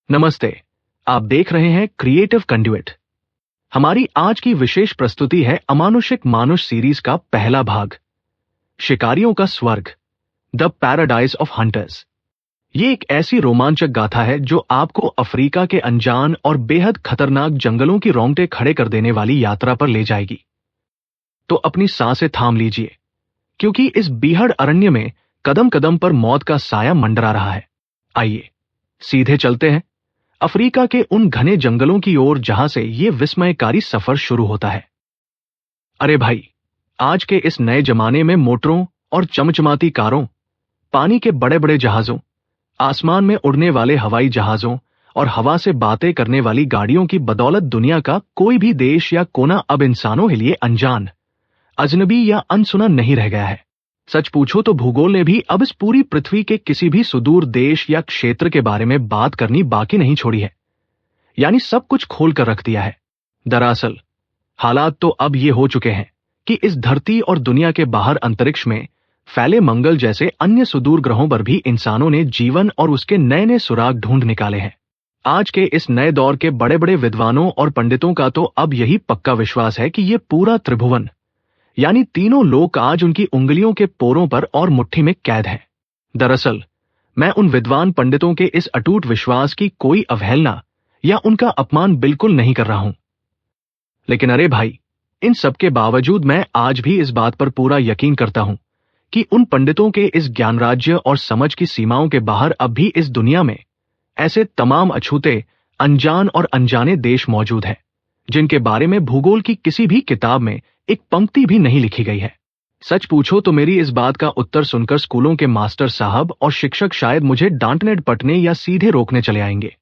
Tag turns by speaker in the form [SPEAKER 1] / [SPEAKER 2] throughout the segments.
[SPEAKER 1] नमस्ते। आप देख रहे हैं क्रिएटिव कंड्यूइट। हमारी आज की विशेष प्रस्तुति है अमानुषिक मानुष सीरीज का पहला भाग, शिकारियों का स्वर्ग, द पैराडाइज ऑफ हंटर्स। ये एक ऐसी रोमांचक गाथा है जो आपको अफ्रीका के अनजान और बेहद खतरनाक जंगलों की रोंगटे खड़े कर देने वाली यात्रा पर ले जाएगी। तो अपनी सांसें थाम लीजिए, क्योंकि इस बीहड़ अरण्य में कदम कदम पर मौत का साया मंडरा रहा है। आइए सीधे चलते हैं अफ्रीका के उन घने जंगलों की ओर जहां से ये विस्मयकारी सफर शुरू होता है। अरे भाई, आज के इस नए जमाने में मोटरों और चमचमाती कारों, पानी के बड़े बड़े जहाजों, आसमान में उड़ने वाले हवाई जहाजों और हवा से बातें करने वाली गाड़ियों की बदौलत दुनिया का कोई भी देश या कोना अब इंसानों के लिए अनजान, अजनबी या अनसुना नहीं रह गया है। सच पूछो तो भूगोल ने भी अब इस पूरी पृथ्वी के किसी भी सुदूर देश या क्षेत्र के बारे में बात करनी बाकी नहीं छोड़ी है, यानी सब कुछ खोल कर रख दिया है। दरअसल हालात तो अब ये हो चुके हैं कि इस धरती और दुनिया के बाहर अंतरिक्ष में फैले मंगल जैसे अन्य सुदूर ग्रहों पर भी इंसानों ने जीवन और उसके नए नए सुराग ढूंढ निकाले हैं। आज के इस नए दौर के बड़े बड़े विद्वानों और पंडितों का तो अब यही पक्का विश्वास है कि ये पूरा त्रिभुवन यानी तीनों लोक आज उनकी उंगलियों के पोरों पर और मुट्ठी में कैद है। दरअसल मैं उन विद्वान पंडितों के इस अटूट विश्वास की कोई अवहेलना या उनका अपमान बिल्कुल नहीं कर रहा हूं। लेकिन अरे भाई, इन सब के बावजूद मैं आज भी इस बात पर पूरा यकीन करता हूं कि उन पंडितों के इस ज्ञान राज्य और समझ की सीमाओं के बाहर अब भी इस दुनिया में ऐसे तमाम अछूते, अनजान और अनजाने देश मौजूद हैं जिनके बारे में भूगोल की किसी भी किताब में एक पंक्ति भी नहीं लिखी गई है। सच पूछो तो मेरी इस बात का उत्तर सुनकर स्कूलों के मास्टर साहब और शिक्षक शायद मुझे डांटने डपटने या सीधे रोकने चले आएंगे।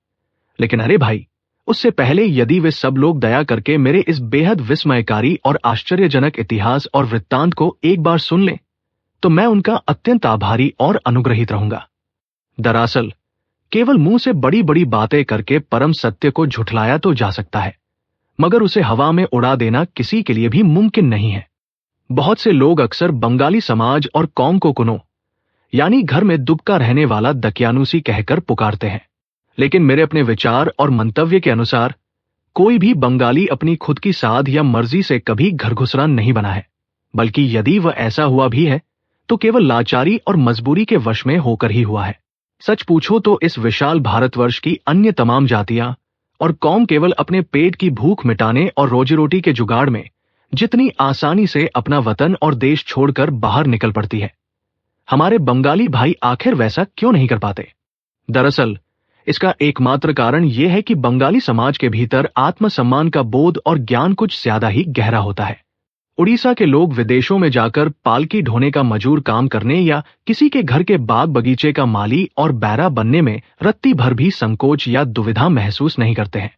[SPEAKER 1] लेकिन अरे भाई, उससे पहले यदि वे सब लोग दया करके मेरे इस बेहद विस्मयकारी और आश्चर्यजनक इतिहास और वृत्तांत को एक बार सुन लें तो मैं उनका अत्यंत आभारी और अनुग्रहित रहूंगा। दरअसल केवल मुंह से बड़ी बड़ी बातें करके परम सत्य को झुठलाया तो जा सकता है, मगर उसे हवा में उड़ा देना किसी के लिए भी मुमकिन नहीं है। बहुत से लोग अक्सर बंगाली समाज और कौम को कुनो यानी घर में दुबका रहने वाला दकियानुसी कहकर पुकारते हैं, लेकिन मेरे अपने विचार और मंतव्य के अनुसार कोई भी बंगाली अपनी खुद की साध या मर्जी से कभी घर घुसरा नहीं बना है, बल्कि यदि वह ऐसा हुआ भी है तो केवल लाचारी और मजबूरी के वश में होकर ही हुआ है। सच पूछो तो इस विशाल भारतवर्ष की अन्य तमाम जातियां और कौम केवल अपने पेट की भूख मिटाने और रोजी रोटी के जुगाड़ में जितनी आसानी से अपना वतन और देश छोड़कर बाहर निकल पड़ती है, हमारे बंगाली भाई आखिर वैसा क्यों नहीं कर पाते? दरअसल इसका एकमात्र कारण यह है कि बंगाली समाज के भीतर आत्मसम्मान का बोध और ज्ञान कुछ ज्यादा ही गहरा होता है। उड़ीसा के लोग विदेशों में जाकर पालकी ढोने का मजूर काम करने या किसी के घर के बाग बगीचे का माली और बैरा बनने में रत्ती भर भी संकोच या दुविधा महसूस नहीं करते हैं।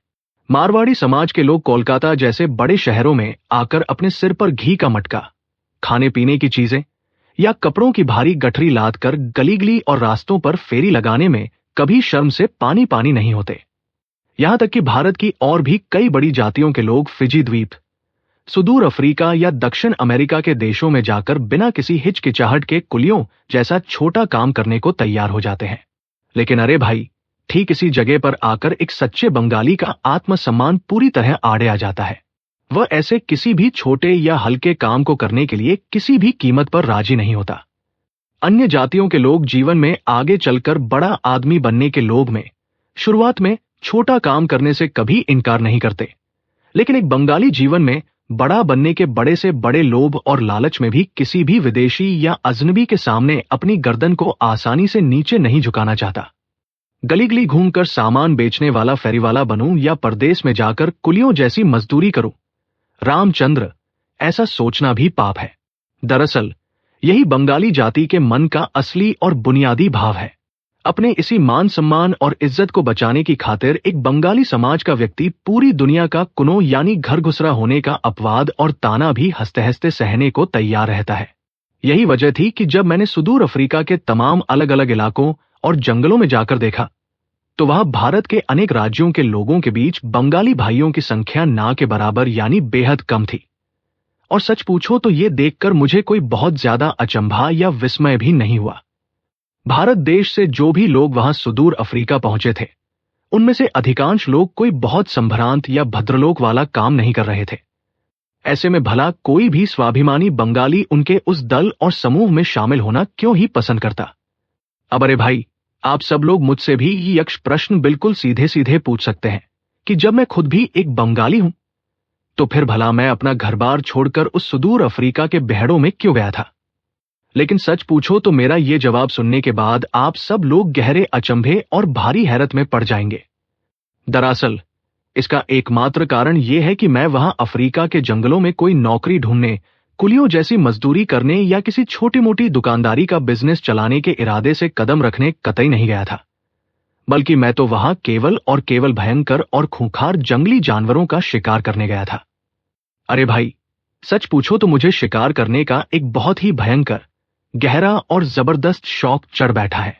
[SPEAKER 1] मारवाड़ी समाज के लोग कोलकाता जैसे बड़े शहरों में आकर अपने सिर पर घी का मटका, खाने पीने की चीजें या कपड़ों की भारी गठरी लाद कर गली गली और रास्तों पर फेरी लगाने में कभी शर्म से पानी पानी नहीं होते। यहां तक कि भारत की और भी कई बड़ी जातियों के लोग फिजी द्वीप, सुदूर अफ्रीका या दक्षिण अमेरिका के देशों में जाकर बिना किसी हिचकिचाहट के कुलियों जैसा छोटा काम करने को तैयार हो जाते हैं। लेकिन अरे भाई, ठीक इसी जगह पर आकर एक सच्चे बंगाली का आत्मसम्मान पूरी तरह आड़े आ जाता है। वह ऐसे किसी भी छोटे या हल्के काम को करने के लिए किसी भी कीमत पर राजी नहीं होता। अन्य जातियों के लोग जीवन में आगे चलकर बड़ा आदमी बनने के लोभ में शुरुआत में छोटा काम करने से कभी इनकार नहीं करते, लेकिन एक बंगाली जीवन में बड़ा बनने के बड़े से बड़े लोभ और लालच में भी किसी भी विदेशी या अजनबी के सामने अपनी गर्दन को आसानी से नीचे नहीं झुकाना चाहता। गली गली घूमकर सामान बेचने वाला फेरीवाला बनूं या परदेश में जाकर कुलियों जैसी मजदूरी करूं, रामचंद्र, ऐसा सोचना भी पाप है। दरअसल यही बंगाली जाति के मन का असली और बुनियादी भाव है। अपने इसी मान सम्मान और इज्जत को बचाने की खातिर एक बंगाली समाज का व्यक्ति पूरी दुनिया का कुनो यानी घर घुसरा होने का अपवाद और ताना भी हंसते हंसते सहने को तैयार रहता है। यही वजह थी कि जब मैंने सुदूर अफ्रीका के तमाम अलग अलग इलाकों और जंगलों में जाकर देखा तो वहां भारत के अनेक राज्यों के लोगों के बीच बंगाली भाइयों की संख्या ना के बराबर यानी बेहद कम थी। और सच पूछो तो ये देखकर मुझे कोई बहुत ज्यादा अचंभा या विस्मय भी नहीं हुआ। भारत देश से जो भी लोग वहां सुदूर अफ्रीका पहुंचे थे उनमें से अधिकांश लोग कोई बहुत संभ्रांत या भद्रलोक वाला काम नहीं कर रहे थे। ऐसे में भला कोई भी स्वाभिमानी बंगाली उनके उस दल और समूह में शामिल होना क्यों ही पसंद करता। अब अरे भाई, आप सब लोग मुझसे भी ये यक्ष प्रश्न बिल्कुल सीधे सीधे पूछ सकते हैं कि जब मैं खुद भी एक बंगाली हूं, तो फिर भला मैं अपना घर बार छोड़कर उस सुदूर अफ्रीका के बेहड़ों में क्यों गया था। लेकिन सच पूछो तो मेरा ये जवाब सुनने के बाद आप सब लोग गहरे अचंभे और भारी हैरत में पड़ जाएंगे। दरअसल इसका एकमात्र कारण यह है कि मैं वहां अफ्रीका के जंगलों में कोई नौकरी ढूंढने, कुलियों जैसी मजदूरी करने या किसी छोटी मोटी दुकानदारी का बिजनेस चलाने के इरादे से कदम रखने कतई नहीं गया था, बल्कि मैं तो वहां केवल और केवल भयंकर और खूंखार जंगली जानवरों का शिकार करने गया था। अरे भाई, सच पूछो तो मुझे शिकार करने का एक बहुत ही भयंकर, गहरा और जबरदस्त शौक चढ़ बैठा है।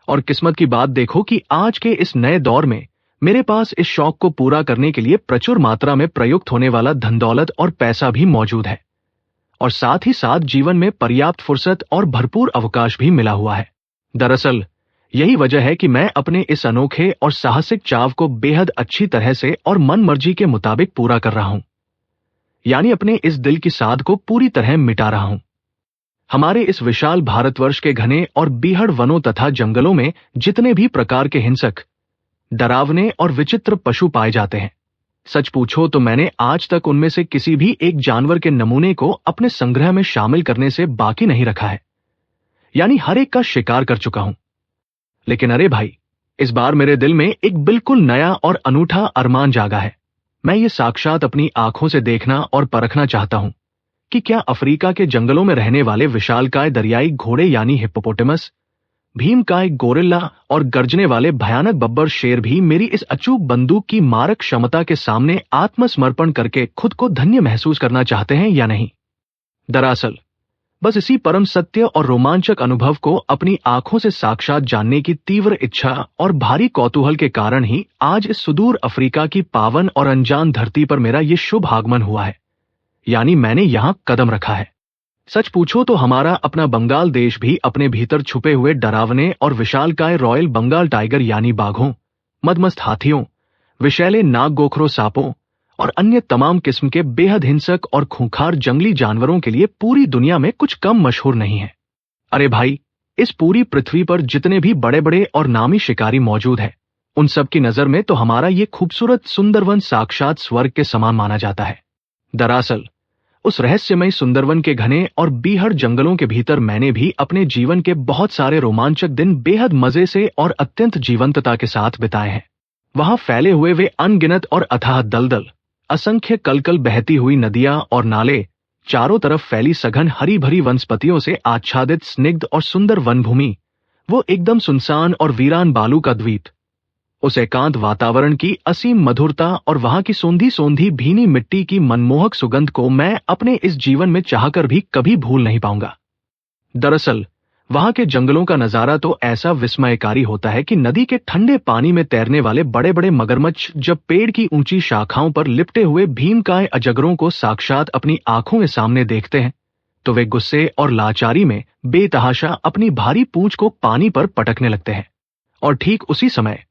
[SPEAKER 1] और किस्मत की बात देखो कि आज के इस नए दौर में मेरे पास इस शौक को पूरा करने के लिए प्रचुर मात्रा में प्रयुक्त होने वाला धन दौलत और पैसा भी मौजूद है, और साथ ही साथ जीवन में पर्याप्त फुर्सत और भरपूर अवकाश भी मिला हुआ है। दरअसल यही वजह है कि मैं अपने इस अनोखे और साहसिक चाव को बेहद अच्छी तरह से और मन मर्जी के मुताबिक पूरा कर रहा हूं, यानी अपने इस दिल की साध को पूरी तरह मिटा रहा हूं। हमारे इस विशाल भारतवर्ष के घने और बीहड़ वनों तथा जंगलों में जितने भी प्रकार के हिंसक, डरावने और विचित्र पशु पाए जाते हैं, सच पूछो तो मैंने आज तक उनमें से किसी भी एक जानवर के नमूने को अपने संग्रह में शामिल करने से बाकी नहीं रखा है, यानी हर एक का शिकार कर चुका हूं। लेकिन अरे भाई, इस बार मेरे दिल में एक बिल्कुल नया और अनूठा अरमान जागा है। मैं ये साक्षात अपनी आंखों से देखना और परखना चाहता हूं कि क्या अफ्रीका के जंगलों में रहने वाले विशालकाय दरियाई घोड़े यानी हिप्पोपोटेमस, भीमकाय गोरिल्ला और गर्जने वाले भयानक बब्बर शेर भी मेरी इस अचूक बंदूक की मारक क्षमता के सामने आत्मसमर्पण करके खुद को धन्य महसूस करना चाहते हैं या नहीं। दरअसल बस इसी परम सत्य और रोमांचक अनुभव को अपनी आंखों से साक्षात जानने की तीव्र इच्छा और भारी कौतूहल के कारण ही आज इस सुदूर अफ्रीका की पावन और अनजान धरती पर मेरा ये शुभ आगमन हुआ है, यानी मैंने यहां कदम रखा है। सच पूछो तो हमारा अपना बंगाल देश भी अपने भीतर छुपे हुए डरावने और विशालकाय रॉयल बंगाल टाइगर यानी बाघों, मदमस्त हाथियों, विषैले नाग गोखरो सांपों और अन्य तमाम किस्म के बेहद हिंसक और खूंखार जंगली जानवरों के लिए पूरी दुनिया में कुछ कम मशहूर नहीं है। अरे भाई, इस पूरी पृथ्वी पर जितने भी बड़े बड़े और नामी शिकारी मौजूद हैं, उन सब की नजर में तो हमारा ये खूबसूरत सुंदरवन साक्षात स्वर्ग के समान माना जाता है। दरअसल उस रहस्यमय सुंदरवन के घने और बीहड़ जंगलों के भीतर मैंने भी अपने जीवन के बहुत सारे रोमांचक दिन बेहद मजे से और अत्यंत जीवंतता के साथ बिताए हैं। वहां फैले हुए वे अनगिनत और अथाह दलदल, असंख्य कलकल बहती हुई नदियां और नाले, चारों तरफ फैली सघन हरी भरी वनस्पतियों से आच्छादित स्निग्ध और सुंदर वनभूमि, वो एकदम सुनसान और वीरान बालू का द्वीप, उस एकांत वातावरण की असीम मधुरता और वहां की सोंधी सोंधी भीनी मिट्टी की मनमोहक सुगंध को मैं अपने इस जीवन में चाहकर भी कभी भूल नहीं पाऊंगा। दरअसल वहां के जंगलों का नजारा तो ऐसा विस्मयकारी होता है कि नदी के ठंडे पानी में तैरने वाले बड़े बड़े मगरमच्छ जब पेड़ की ऊंची शाखाओं पर लिपटे हुए भीमकाय अजगरों को साक्षात अपनी आंखों के सामने देखते हैं, तो वे गुस्से और लाचारी में बेतहाशा अपनी भारी पूंछ को पानी पर पटकने लगते हैं। और ठीक उसी समय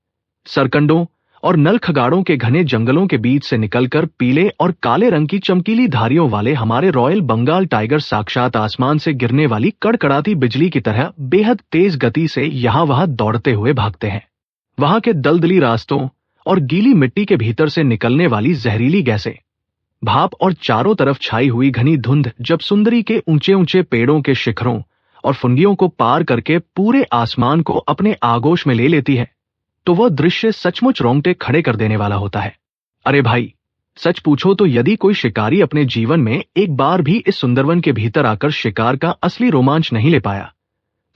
[SPEAKER 1] सरकंडों और नलखगाड़ों के घने जंगलों के बीच से निकलकर पीले और काले रंग की चमकीली धारियों वाले हमारे रॉयल बंगाल टाइगर साक्षात आसमान से गिरने वाली कड़कड़ाती बिजली की तरह बेहद तेज गति से यहां वहां दौड़ते हुए भागते हैं। वहां के दलदली रास्तों और गीली मिट्टी के भीतर से निकलने वाली जहरीली गैसें, भाप और चारों तरफ छाई हुई घनी धुंध जब सुंदरी के ऊंचे ऊंचे पेड़ों के शिखरों और फुनगियों को पार करके पूरे आसमान को अपने आगोश में ले लेती है, तो वह दृश्य सचमुच रोंगटे खड़े कर देने वाला होता है। अरे भाई, सच पूछो तो यदि कोई शिकारी अपने जीवन में एक बार भी इस सुंदरवन के भीतर आकर शिकार का असली रोमांच नहीं ले पाया,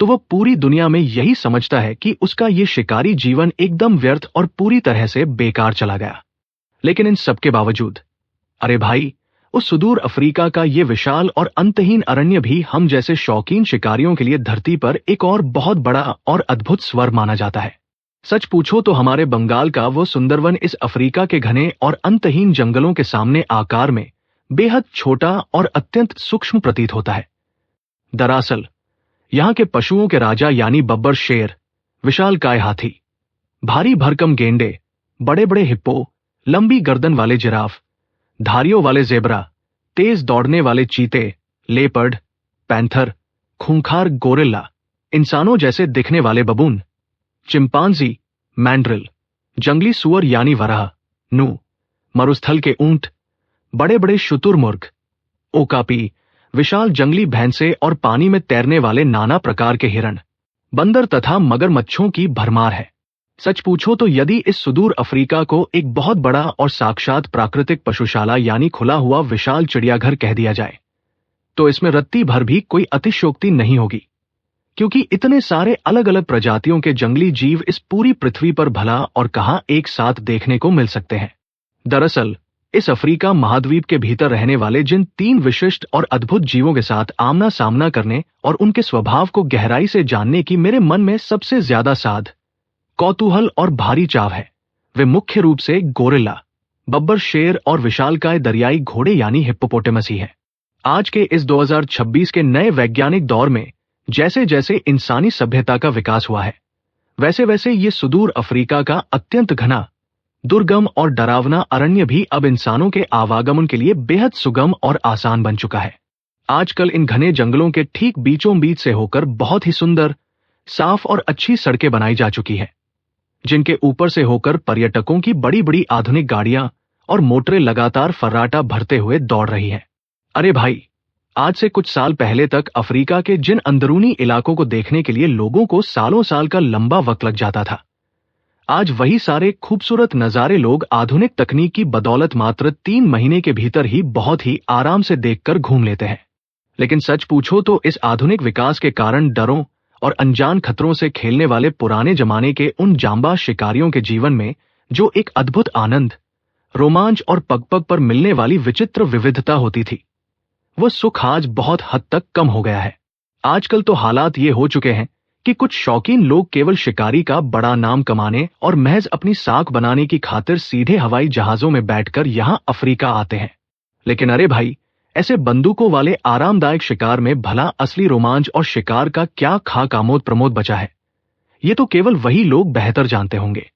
[SPEAKER 1] तो वह पूरी दुनिया में यही समझता है कि उसका ये शिकारी जीवन एकदम व्यर्थ और पूरी तरह से बेकार चला गया। लेकिन इन सबके बावजूद अरे भाई, उस सुदूर अफ्रीका का ये विशाल और अंतहीन अरण्य भी हम जैसे शौकीन शिकारियों के लिए धरती पर एक और बहुत बड़ा और अद्भुत स्वर्ग माना जाता है। सच पूछो तो हमारे बंगाल का वो सुंदरवन इस अफ्रीका के घने और अंतहीन जंगलों के सामने आकार में बेहद छोटा और अत्यंत सूक्ष्म प्रतीत होता है। दरअसल यहाँ के पशुओं के राजा यानी बब्बर शेर, विशालकाय हाथी, भारी भरकम गेंडे बड़े बड़े हिप्पो, लंबी गर्दन वाले जिराफ, धारियों वाले जेब्रा, तेज दौड़ने वाले चीते, लेपर्ड, पैंथर, खूंखार गोरिल्ला, इंसानों जैसे दिखने वाले बबून, चिंपांजी, मैंड्रिल, जंगली सुअर यानी वराह, नू, मरुस्थल के ऊंट, बड़े बड़े शुतुरमुर्ग, ओकापी, विशाल जंगली भैंसे और पानी में तैरने वाले नाना प्रकार के हिरण, बंदर तथा मगरमच्छों की भरमार है। सच पूछो तो यदि इस सुदूर अफ्रीका को एक बहुत बड़ा और साक्षात प्राकृतिक पशुशाला यानी खुला हुआ विशाल चिड़ियाघर कह दिया जाए तो इसमें रत्ती भर भी कोई अतिशयोक्ति नहीं होगी, क्योंकि इतने सारे अलग अलग प्रजातियों के जंगली जीव इस पूरी पृथ्वी पर भला और कहां एक साथ देखने को मिल सकते हैं। दरअसल इस अफ्रीका महाद्वीप के भीतर रहने वाले जिन 3 विशिष्ट और अद्भुत जीवों के साथ आमना सामना करने और उनके स्वभाव को गहराई से जानने की मेरे मन में सबसे ज्यादा साध, कौतूहल और भारी चाव है, वे मुख्य रूप से गोरिल्ला, बब्बर शेर और विशालकाय दरियाई घोड़े यानी हिप्पोपोटेमस ही है। आज के इस 2026 के नए वैज्ञानिक दौर में जैसे जैसे इंसानी सभ्यता का विकास हुआ है, वैसे वैसे ये सुदूर अफ्रीका का अत्यंत घना, दुर्गम और डरावना अरण्य भी अब इंसानों के आवागमन के लिए बेहद सुगम और आसान बन चुका है। आजकल इन घने जंगलों के ठीक बीचों बीच से होकर बहुत ही सुंदर, साफ और अच्छी सड़कें बनाई जा चुकी है, जिनके ऊपर से होकर पर्यटकों की बड़ी बड़ी आधुनिक गाड़ियां और मोटरें लगातार फर्राटा भरते हुए दौड़ रही हैं। अरे भाई, आज से कुछ साल पहले तक अफ्रीका के जिन अंदरूनी इलाकों को देखने के लिए लोगों को सालों साल का लंबा वक्त लग जाता था, आज वही सारे खूबसूरत नजारे लोग आधुनिक तकनीक की बदौलत मात्र 3 महीने के भीतर ही बहुत ही आराम से देखकर घूम लेते हैं। लेकिन सच पूछो तो इस आधुनिक विकास के कारण डरों और अनजान खतरों से खेलने वाले पुराने जमाने के उन जांबाज शिकारियों के जीवन में जो एक अद्भुत आनंद, रोमांच और पग पग पर मिलने वाली विचित्र विविधता होती थी, वो सुख आज बहुत हद तक कम हो गया है। आजकल तो हालात ये हो चुके हैं कि कुछ शौकीन लोग केवल शिकारी का बड़ा नाम कमाने और महज अपनी साख बनाने की खातिर सीधे हवाई जहाजों में बैठकर यहां अफ्रीका आते हैं। लेकिन अरे भाई, ऐसे बंदूकों वाले आरामदायक शिकार में भला असली रोमांच और शिकार का क्या खाक आमोद प्रमोद बचा है, ये तो केवल वही लोग बेहतर जानते होंगे।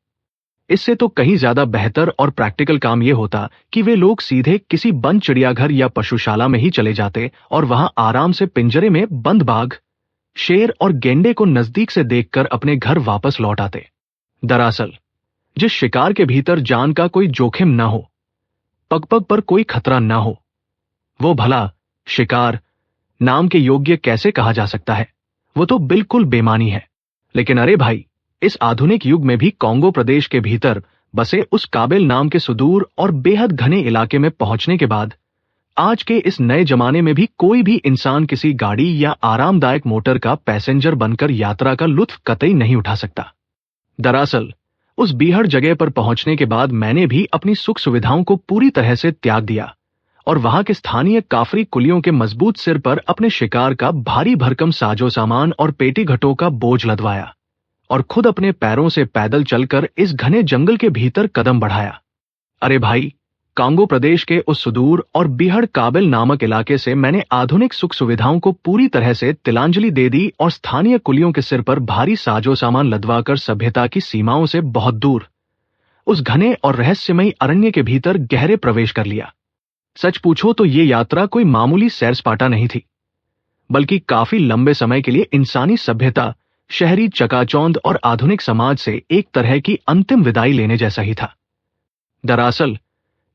[SPEAKER 1] इससे तो कहीं ज्यादा बेहतर और प्रैक्टिकल काम ये होता कि वे लोग सीधे किसी बंद चिड़ियाघर या पशुशाला में ही चले जाते और वहां आराम से पिंजरे में बंद बाघ, शेर और गेंडे को नजदीक से देखकर अपने घर वापस लौट आते। दरअसल जिस शिकार के भीतर जान का कोई जोखिम न हो, पग पग पर कोई खतरा न हो, वो भला शिकार नाम के योग्य कैसे कहा जा सकता है? वो तो बिल्कुल बेमानी है। लेकिन अरे भाई, इस आधुनिक युग में भी कांगो प्रदेश के भीतर बसे उस काबिल नाम के सुदूर और बेहद घने इलाके में पहुंचने के बाद आज के इस नए जमाने में भी कोई भी इंसान किसी गाड़ी या आरामदायक मोटर का पैसेंजर बनकर यात्रा का लुत्फ कतई नहीं उठा सकता। दरअसल उस बीहड़ जगह पर पहुंचने के बाद मैंने भी अपनी सुख सुविधाओं को पूरी तरह से त्याग दिया और वहां के स्थानीय काफरी कुलियों के मजबूत सिर पर अपने शिकार का भारी भरकम साजो सामान और पेटी घटों का बोझ लदवाया और खुद अपने पैरों से पैदल चलकर इस घने जंगल के भीतर कदम बढ़ाया। अरे भाई, कांगो प्रदेश के उस सुदूर और बीहड़ काबिल नामक इलाके से मैंने आधुनिक सुख सुविधाओं को पूरी तरह से तिलांजलि दे दी और स्थानीय कुलियों के सिर पर भारी साजो सामान लदवाकर सभ्यता की सीमाओं से बहुत दूर उस घने और रहस्यमयी अरण्य के भीतर गहरे प्रवेश कर लिया। सच पूछो तो ये यात्रा कोई मामूली सैर सपाटा नहीं थी, बल्कि काफी लंबे समय के लिए इंसानी सभ्यता, शहरी चकाचौंध और आधुनिक समाज से एक तरह की अंतिम विदाई लेने जैसा ही था। दरअसल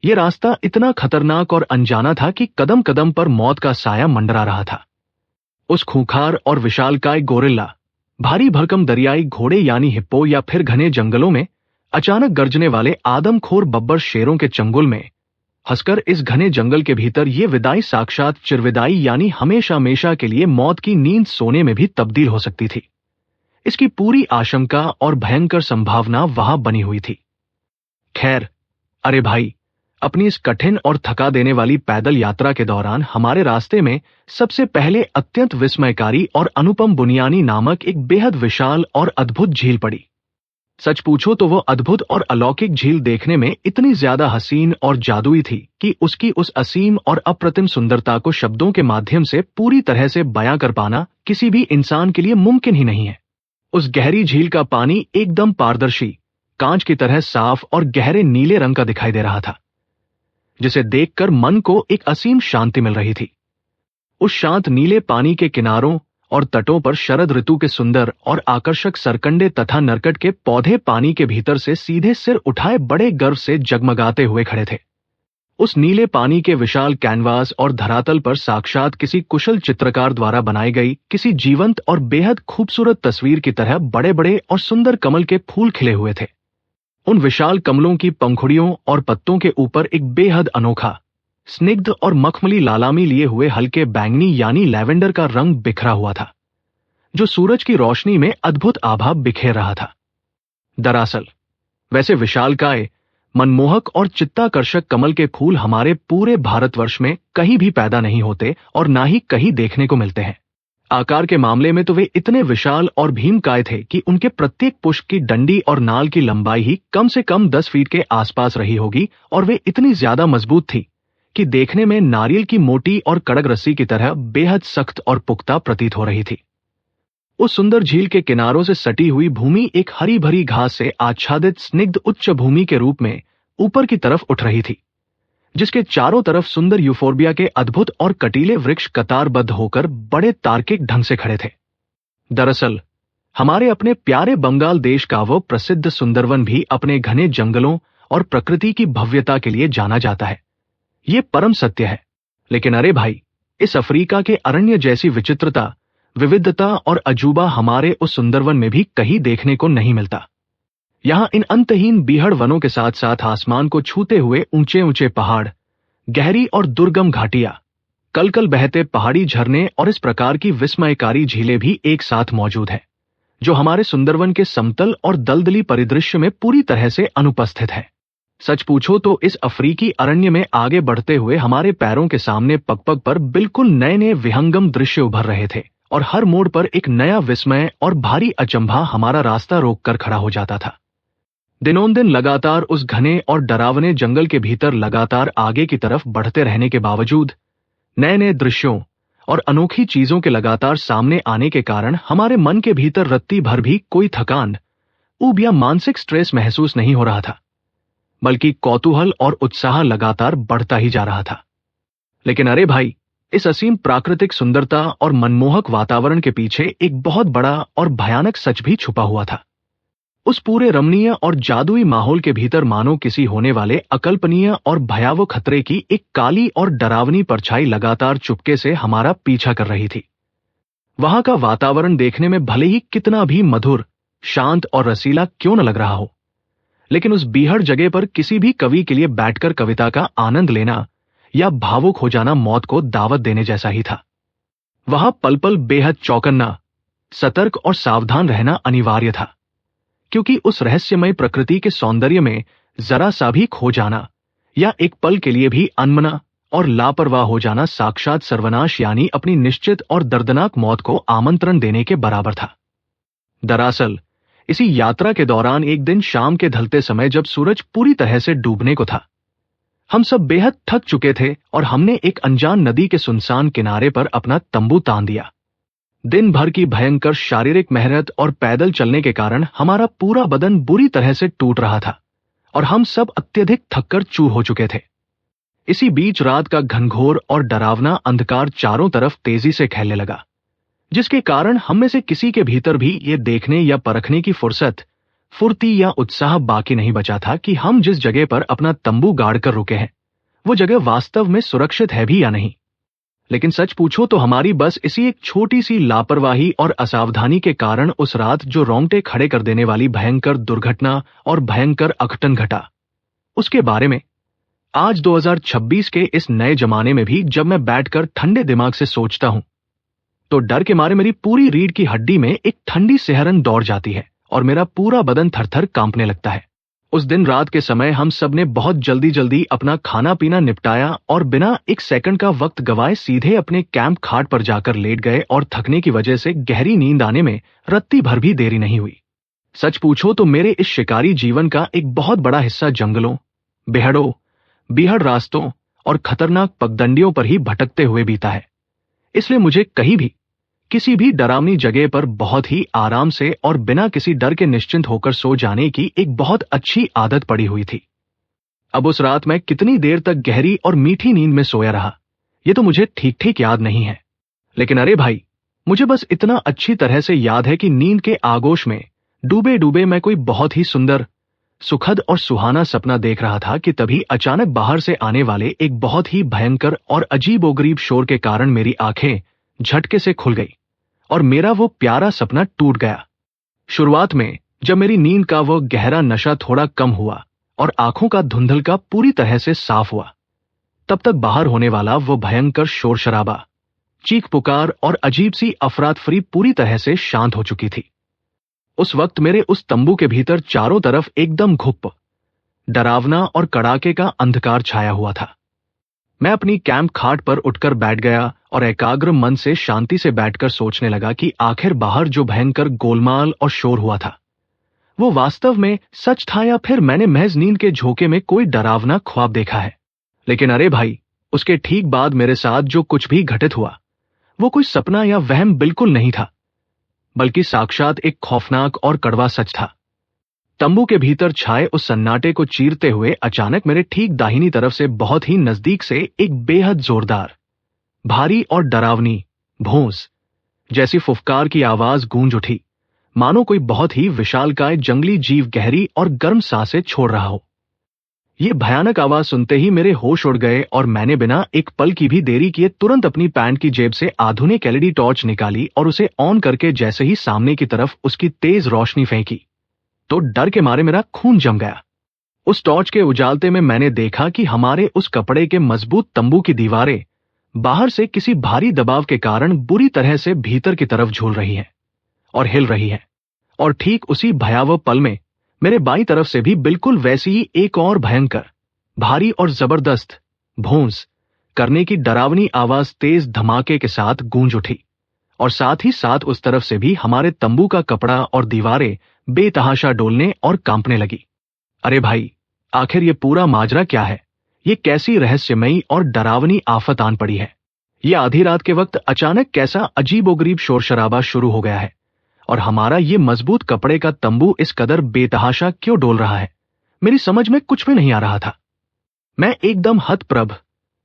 [SPEAKER 1] यह रास्ता इतना खतरनाक और अनजाना था कि कदम कदम पर मौत का साया मंडरा रहा था। उस खूंखार और विशालकाय गोरिल्ला, भारी भरकम दरियाई घोड़े यानी हिप्पो या फिर घने जंगलों में अचानक गरजने वाले आदमखोर बब्बर शेरों के चंगुल में हंसकर इस घने जंगल के भीतर ये विदाई साक्षात चिरविदाई यानी हमेशा हमेशा के लिए मौत की नींद सोने में भी तब्दील हो सकती थी। इसकी पूरी आशंका और भयंकर संभावना वहां बनी हुई थी। खैर, अरे भाई, अपनी इस कठिन और थका देने वाली पैदल यात्रा के दौरान हमारे रास्ते में सबसे पहले अत्यंत विस्मयकारी और अनुपम बुनियानी नामक एक बेहद विशाल और अद्भुत झील पड़ी। सच पूछो तो वो अद्भुत और अलौकिक झील देखने में इतनी ज्यादा हसीन और जादुई थी कि उसकी उस असीम और अप्रतिम सुंदरता को शब्दों के माध्यम से पूरी तरह से बयां कर पाना किसी भी इंसान के लिए मुमकिन ही नहीं है। उस गहरी झील का पानी एकदम पारदर्शी, कांच की तरह साफ और गहरे नीले रंग का दिखाई दे रहा था, जिसे देखकर मन को एक असीम शांति मिल रही थी। उस शांत नीले पानी के किनारों और तटों पर शरद ऋतु के सुंदर और आकर्षक सरकंडे तथा नरकट के पौधे पानी के भीतर से सीधे सिर उठाए बड़े गर्व से जगमगाते हुए खड़े थे। उस नीले पानी के विशाल कैनवास और धरातल पर साक्षात किसी कुशल चित्रकार द्वारा बनाई गई किसी जीवंत और बेहद खूबसूरत तस्वीर की तरह बड़े बड़े और सुंदर कमल के फूल खिले हुए थे। उन विशाल कमलों की पंखुड़ियों और पत्तों के ऊपर एक बेहद अनोखा, स्निग्ध और मखमली लालामी लिए हुए हल्के बैंगनी यानी लैवेंडर का रंग बिखरा हुआ था, जो सूरज की रोशनी में अद्भुत आभा बिखेर रहा था। दरअसल वैसे विशालकाय, मनमोहक और चित्ताकर्षक कमल के फूल हमारे पूरे भारतवर्ष में कहीं भी पैदा नहीं होते और ना ही कहीं देखने को मिलते हैं। आकार के मामले में तो वे इतने विशाल और भीमकाय थे कि उनके प्रत्येक पुष्प की डंडी और नाल की लंबाई ही कम से कम 10 फीट के आसपास रही होगी, और वे इतनी ज्यादा मजबूत थी कि देखने में नारियल की मोटी और कड़क रस्सी की तरह बेहद सख्त और पुख्ता प्रतीत हो रही थी। उस सुंदर झील के किनारों से सटी हुई भूमि एक हरी भरी घास से आच्छादित स्निग्ध उच्च भूमि के रूप में ऊपर की तरफ उठ रही थी, जिसके चारों तरफ सुंदर यूफोर्बिया के अद्भुत और कटीले वृक्ष कतारबद्ध होकर बड़े तार्किक ढंग से खड़े थे। दरअसल हमारे अपने प्यारे बंगाल देश का वो प्रसिद्ध सुंदरवन भी अपने घने जंगलों और प्रकृति की भव्यता के लिए जाना जाता है। ये परम सत्य है। लेकिन अरे भाई, इस अफ्रीका के अरण्य जैसी विचित्रता, विविधता और अजूबा हमारे उस सुंदरवन में भी कहीं देखने को नहीं मिलता। यहां इन अंतहीन बीहड़ वनों के साथ साथ आसमान को छूते हुए ऊंचे ऊंचे पहाड़, गहरी और दुर्गम घाटियां, कलकल बहते पहाड़ी झरने और इस प्रकार की विस्मयकारी झीलें भी एक साथ मौजूद हैं, जो हमारे सुंदरवन के समतल और दलदली परिदृश्य में पूरी तरह से अनुपस्थित है। सच पूछो तो इस अफ्रीकी अरण्य में आगे बढ़ते हुए हमारे पैरों के सामने पग-पग पर बिल्कुल नए नए विहंगम दृश्य उभर रहे थे, और हर मोड़ पर एक नया विस्मय और भारी अचंभा हमारा रास्ता रोककर खड़ा हो जाता था। दिनोंदिन लगातार उस घने और डरावने जंगल के भीतर लगातार आगे की तरफ बढ़ते रहने के बावजूद नए नए दृश्यों और अनोखी चीजों के लगातार सामने आने के कारण हमारे मन के भीतर रत्ती भर भी कोई थकान, ऊब या मानसिक स्ट्रेस महसूस नहीं हो रहा था, बल्कि कौतूहल और उत्साह लगातार बढ़ता ही जा रहा था। लेकिन अरे भाई, इस असीम प्राकृतिक सुंदरता और मनमोहक वातावरण के पीछे एक बहुत बड़ा और भयानक सच भी छुपा हुआ था। उस पूरे रमणीय और जादुई माहौल के भीतर मानो किसी होने वाले अकल्पनीय और भयावह खतरे की एक काली और डरावनी परछाई लगातार चुपके से हमारा पीछा कर रही थी। वहां का वातावरण देखने में भले ही कितना भी मधुर, शांत और रसीला क्यों न लग रहा हो, लेकिन उस बीहड़ जगह पर किसी भी कवि के लिए बैठकर कविता का आनंद लेना या भावुक हो जाना मौत को दावत देने जैसा ही था। वहां पल पल बेहद चौकन्ना, सतर्क और सावधान रहना अनिवार्य था, क्योंकि उस रहस्यमय प्रकृति के सौंदर्य में जरा सा भी खो जाना या एक पल के लिए भी अनमना और लापरवाह हो जाना साक्षात सर्वनाश यानी अपनी निश्चित और दर्दनाक मौत को आमंत्रण देने के बराबर था। दरअसल इसी यात्रा के दौरान एक दिन शाम के ढलते समय जब सूरज पूरी तरह से डूबने को था, हम सब बेहद थक चुके थे और हमने एक अनजान नदी के सुनसान किनारे पर अपना तंबू तान दिया। दिन भर की भयंकर शारीरिक मेहनत और पैदल चलने के कारण हमारा पूरा बदन बुरी तरह से टूट रहा था और हम सब अत्यधिक थककर चूर हो चुके थे। इसी बीच रात का घनघोर और डरावना अंधकार चारों तरफ तेजी से फैलने लगा, जिसके कारण हम में से किसी के भीतर भी ये देखने या परखने की फुर्सत, फुर्ती या उत्साह बाकी नहीं बचा था कि हम जिस जगह पर अपना तंबू गाड़कर रुके हैं वो जगह वास्तव में सुरक्षित है भी या नहीं। लेकिन सच पूछो तो हमारी बस इसी एक छोटी सी लापरवाही और असावधानी के कारण उस रात जो रोंगटे खड़े कर देने वाली भयंकर दुर्घटना और भयंकर अघटन घटा, उसके बारे में आज 2026 के इस नए जमाने में भी जब मैं बैठकर ठंडे दिमाग से सोचता हूं तो डर के मारे मेरी पूरी रीढ़ की हड्डी में एक ठंडी सिहरन दौड़ जाती है और मेरा पूरा बदन थरथर कांपने लगता है। उस दिन रात के समय हम सब ने बहुत जल्दी जल्दी अपना खाना पीना निपटाया और बिना एक सेकंड का वक्त गवाए सीधे अपने कैंप खाट पर जाकर लेट गए और थकने की वजह से गहरी नींद आने में रत्ती भर भी देरी नहीं हुई। सच पूछो तो मेरे इस शिकारी जीवन का एक बहुत बड़ा हिस्सा जंगलों, बेहड़ों, बीहड़ रास्तों और खतरनाक पगडंडियों पर ही भटकते हुए बीता है। इसलिए मुझे कहीं भी किसी भी डरावनी जगह पर बहुत ही आराम से और बिना किसी डर के निश्चिंत होकर सो जाने की एक बहुत अच्छी आदत पड़ी हुई थी। अब उस रात मैं कितनी देर तक गहरी और मीठी नींद में सोया रहा, ये तो मुझे ठीक ठीक याद नहीं है। लेकिन अरे भाई, मुझे बस इतना अच्छी तरह से याद है कि नींद के आगोश में डूबे डूबे मैं कोई बहुत ही सुंदर, सुखद और सुहाना सपना देख रहा था कि तभी अचानक बाहर से आने वाले एक बहुत ही भयंकर और अजीबोगरीब शोर के कारण मेरी आंखें झटके से खुल गई और मेरा वो प्यारा सपना टूट गया। शुरुआत में जब मेरी नींद का वो गहरा नशा थोड़ा कम हुआ और आंखों का धुंधलका पूरी तरह से साफ हुआ, तब तक बाहर होने वाला वो भयंकर शोर शराबा, चीख पुकार और अजीब सी अफरातफरी पूरी तरह से शांत हो चुकी थी। उस वक्त मेरे उस तंबू के भीतर चारों तरफ एकदम घुप, डरावना और कड़ाके का अंधकार छाया हुआ था। मैं अपनी कैंप खाट पर उठकर बैठ गया और एकाग्र मन से शांति से बैठकर सोचने लगा कि आखिर बाहर जो भयंकर गोलमाल और शोर हुआ था वो वास्तव में सच था या फिर मैंने महज नींद के झोंके में कोई डरावना ख्वाब देखा है। लेकिन अरे भाई, उसके ठीक बाद मेरे साथ जो कुछ भी घटित हुआ वो कोई सपना या वहम बिल्कुल नहीं था, बल्कि साक्षात एक खौफनाक और कड़वा सच था। तंबू के भीतर छाए उस सन्नाटे को चीरते हुए अचानक मेरे ठीक दाहिनी तरफ से बहुत ही नजदीक से एक बेहद जोरदार, भारी और डरावनी भोंस जैसी फुफकार की आवाज गूंज उठी, मानो कोई बहुत ही विशालकाय जंगली जीव गहरी और गर्म सांसें छोड़ रहा हो। ये भयानक आवाज सुनते ही मेरे होश उड़ गए और मैंने बिना एक पल की भी देरी किए तुरंत अपनी पैंट की जेब से आधुनिक एलईडी टॉर्च निकाली और उसे ऑन करके जैसे ही सामने की तरफ उसकी तेज रोशनी फेंकी तो डर के मारे मेरा खून जम गया। उस टॉर्च के उजालते में मैंने देखा कि हमारे उस कपड़े के मजबूत तंबू की दीवारें बाहर से किसी भारी दबाव के कारण बुरी तरह से भीतर की तरफ झूल रही हैं और हिल रही हैं। और ठीक उसी भयावह पल में मेरे बाईं तरफ से भी बिल्कुल वैसी ही एक और भयंकर, भारी और जबरदस्त भोंस करने की डरावनी आवाज तेज धमाके के साथ गूंज उठी और साथ ही साथ उस तरफ से भी हमारे तंबू का कपड़ा और दीवारें बेतहाशा डोलने और कांपने लगी। अरे भाई, आखिर ये पूरा माजरा क्या है? ये कैसी रहस्यमयी और डरावनी आफत आन पड़ी है? ये आधी रात के वक्त अचानक कैसा अजीबोगरीब शोर शराबा शुरू हो गया है और हमारा ये मजबूत कपड़े का तंबू इस कदर बेतहाशा क्यों डोल रहा है? मेरी समझ में कुछ भी नहीं आ रहा था। मैं एकदम हतप्रभ,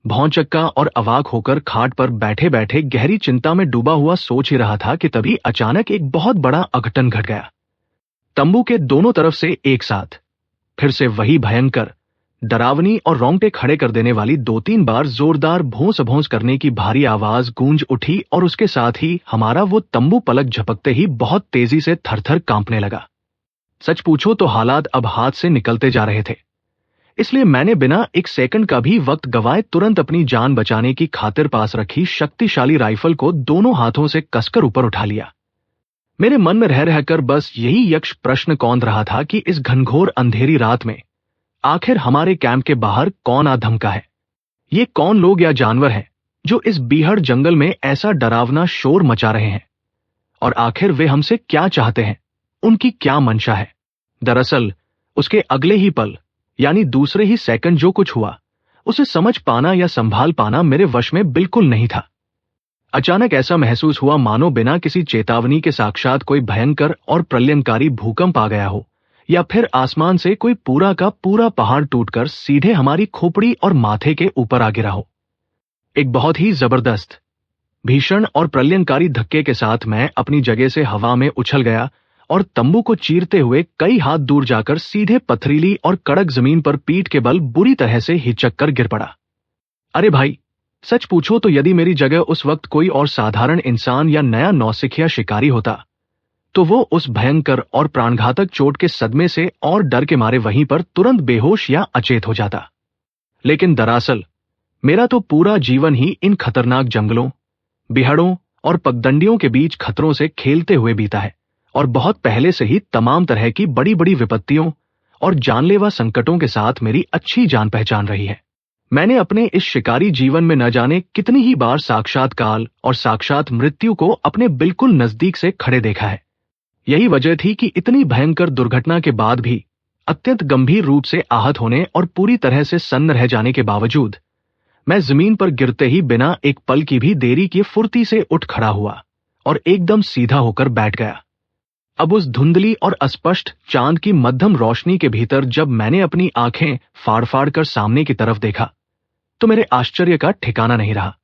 [SPEAKER 1] भौंचक्का और अवाक होकर खाट पर बैठे बैठे गहरी चिंता में डूबा हुआ सोच ही रहा था कि तभी अचानक एक बहुत बड़ा अघटन घट गया। तंबू के दोनों तरफ से एक साथ फिर से वही भयंकर, डरावनी और रोंगटे खड़े कर देने वाली 2-3 बार जोरदार भोंस भोंस करने की भारी आवाज गूंज उठी और उसके साथ ही हमारा वो तंबू पलक झपकते ही बहुत तेजी से थरथर कांपने लगा। सच पूछो तो हालात अब हाथ से निकलते जा रहे थे, इसलिए मैंने बिना एक सेकंड का भी वक्त गवाए तुरंत अपनी जान बचाने की खातिर पास रखी शक्तिशाली राइफल को दोनों हाथों से कसकर ऊपर उठा लिया। मेरे मन में रह रहकर बस यही यक्ष प्रश्न कौंध रहा था कि इस घनघोर अंधेरी रात में आखिर हमारे कैंप के बाहर कौन आ धमका है? ये कौन लोग या जानवर हैं जो इस बीहड़ जंगल में ऐसा डरावना शोर मचा रहे हैं? और आखिर वे हमसे क्या चाहते हैं? उनकी क्या मंशा है? दरअसल उसके अगले ही पल यानी दूसरे ही सेकंड जो कुछ हुआ उसे समझ पाना या संभाल पाना मेरे वश में बिल्कुल नहीं था। अचानक ऐसा महसूस हुआ मानो बिना किसी चेतावनी के साक्षात कोई भयंकर और प्रलयंकारी भूकंप आ गया हो या फिर आसमान से कोई पूरा का पूरा पहाड़ टूटकर सीधे हमारी खोपड़ी और माथे के ऊपर आ गिरा हो। एक बहुत ही जबरदस्त, भीषण और प्रलयंकारी धक्के के साथ मैं अपनी जगह से हवा में उछल गया और तंबू को चीरते हुए कई हाथ दूर जाकर सीधे पथरीली और कड़क जमीन पर पीठ के बल बुरी तरह से हिचक कर गिर पड़ा। अरे भाई, सच पूछो तो यदि मेरी जगह उस वक्त कोई और साधारण इंसान या नया नौसिखिया शिकारी होता तो वो उस भयंकर और प्राणघातक चोट के सदमे से और डर के मारे वहीं पर तुरंत बेहोश या अचेत हो जाता। लेकिन दरअसल मेरा तो पूरा जीवन ही इन खतरनाक जंगलों, बिहड़ों और पगडंडियों के बीच खतरों से खेलते हुए बीता है और बहुत पहले से ही तमाम तरह की बड़ी बड़ी विपत्तियों और जानलेवा संकटों के साथ मेरी अच्छी जान पहचान रही है। मैंने अपने इस शिकारी जीवन में न जाने कितनी ही बार साक्षात काल और साक्षात मृत्यु को अपने बिल्कुल नजदीक से खड़े देखा है। यही वजह थी कि इतनी भयंकर दुर्घटना के बाद भी, अत्यंत गंभीर रूप से आहत होने और पूरी तरह से सन्न रह जाने के बावजूद, मैं जमीन पर गिरते ही बिना एक पल की भी देरी किए फुर्ती से उठ खड़ा हुआ और एकदम सीधा होकर बैठ गया। अब उस धुंधली और अस्पष्ट चांद की मध्यम रोशनी के भीतर जब मैंने अपनी आंखें फाड़ फाड़ कर सामने की तरफ देखा तो मेरे आश्चर्य का ठिकाना नहीं रहा।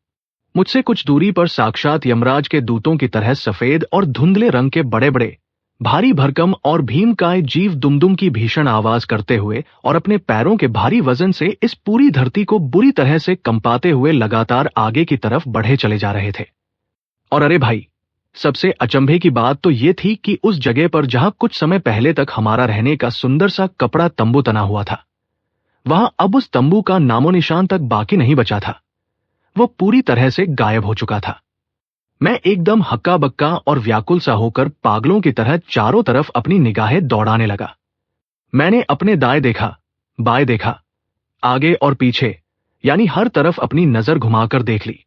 [SPEAKER 1] मुझसे कुछ दूरी पर साक्षात यमराज के दूतों की तरह सफेद और धुंधले रंग के बड़े बड़े भारी भरकम और भीमकाय जीव दुमदुम की भीषण आवाज करते हुए और अपने पैरों के भारी वजन से इस पूरी धरती को बुरी तरह से कंपाते हुए लगातार आगे की तरफ बढ़े चले जा रहे थे। और अरे भाई, सबसे अचंभे की बात तो ये थी कि उस जगह पर जहां कुछ समय पहले तक हमारा रहने का सुंदर सा कपड़ा तंबू तना हुआ था, वहां अब उस तंबू का नामो निशान तक बाकी नहीं बचा था। वो पूरी तरह से गायब हो चुका था। मैं एकदम हक्का बक्का और व्याकुल सा होकर पागलों की तरह चारों तरफ अपनी निगाहें दौड़ाने लगा। मैंने अपने दाएं देखा, बाएं देखा, आगे और पीछे, यानी हर तरफ अपनी नजर घुमाकर देख ली,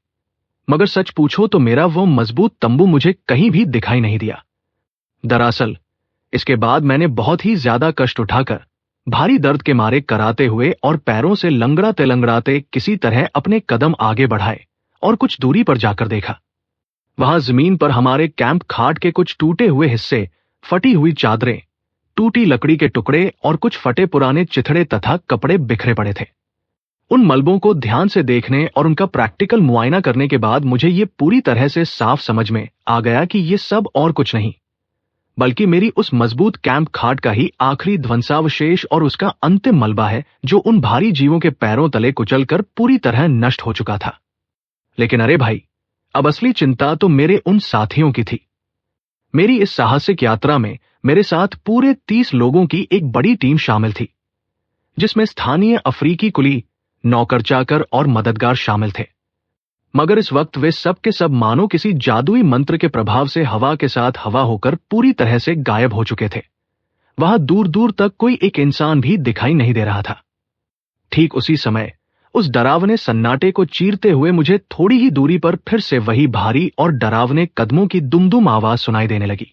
[SPEAKER 1] मगर सच पूछो तो मेरा वो मजबूत तंबू मुझे कहीं भी दिखाई नहीं दिया। दरअसल इसके बाद मैंने बहुत ही ज्यादा कष्ट उठाकर भारी दर्द के मारे कराते हुए और पैरों से लंगड़ाते लंगड़ाते किसी तरह अपने कदम आगे बढ़ाए और कुछ दूरी पर जाकर देखा। वहां जमीन पर हमारे कैंप खाट के कुछ टूटे हुए हिस्से, फटी हुई चादरें, टूटी लकड़ी के टुकड़े और कुछ फटे पुराने चिथड़े तथा कपड़े बिखरे पड़े थे। उन मलबों को ध्यान से देखने और उनका प्रैक्टिकल मुआयना करने के बाद मुझे ये पूरी तरह से साफ समझ में आ गया कि ये सब और कुछ नहीं बल्कि मेरी उस मजबूत कैंप खाट का ही आखिरी ध्वंसावशेष और उसका अंतिम मलबा है, जो उन भारी जीवों के पैरों तले कुचलकर पूरी तरह नष्ट हो चुका था। लेकिन अरे भाई, अब असली चिंता तो मेरे उन साथियों की थी। मेरी इस साहसिक यात्रा में मेरे साथ पूरे 30 लोगों की एक बड़ी टीम शामिल थी, जिसमें स्थानीय अफ्रीकी कुली, नौकर चाकर और मददगार शामिल थे। मगर इस वक्त वे सब के सब मानो किसी जादुई मंत्र के प्रभाव से हवा के साथ हवा होकर पूरी तरह से गायब हो चुके थे। वहां दूर दूर तक कोई एक इंसान भी दिखाई नहीं दे रहा था। ठीक उसी समय उस डरावने सन्नाटे को चीरते हुए मुझे थोड़ी ही दूरी पर फिर से वही भारी और डरावने कदमों की दुमदुम आवाज सुनाई देने लगी।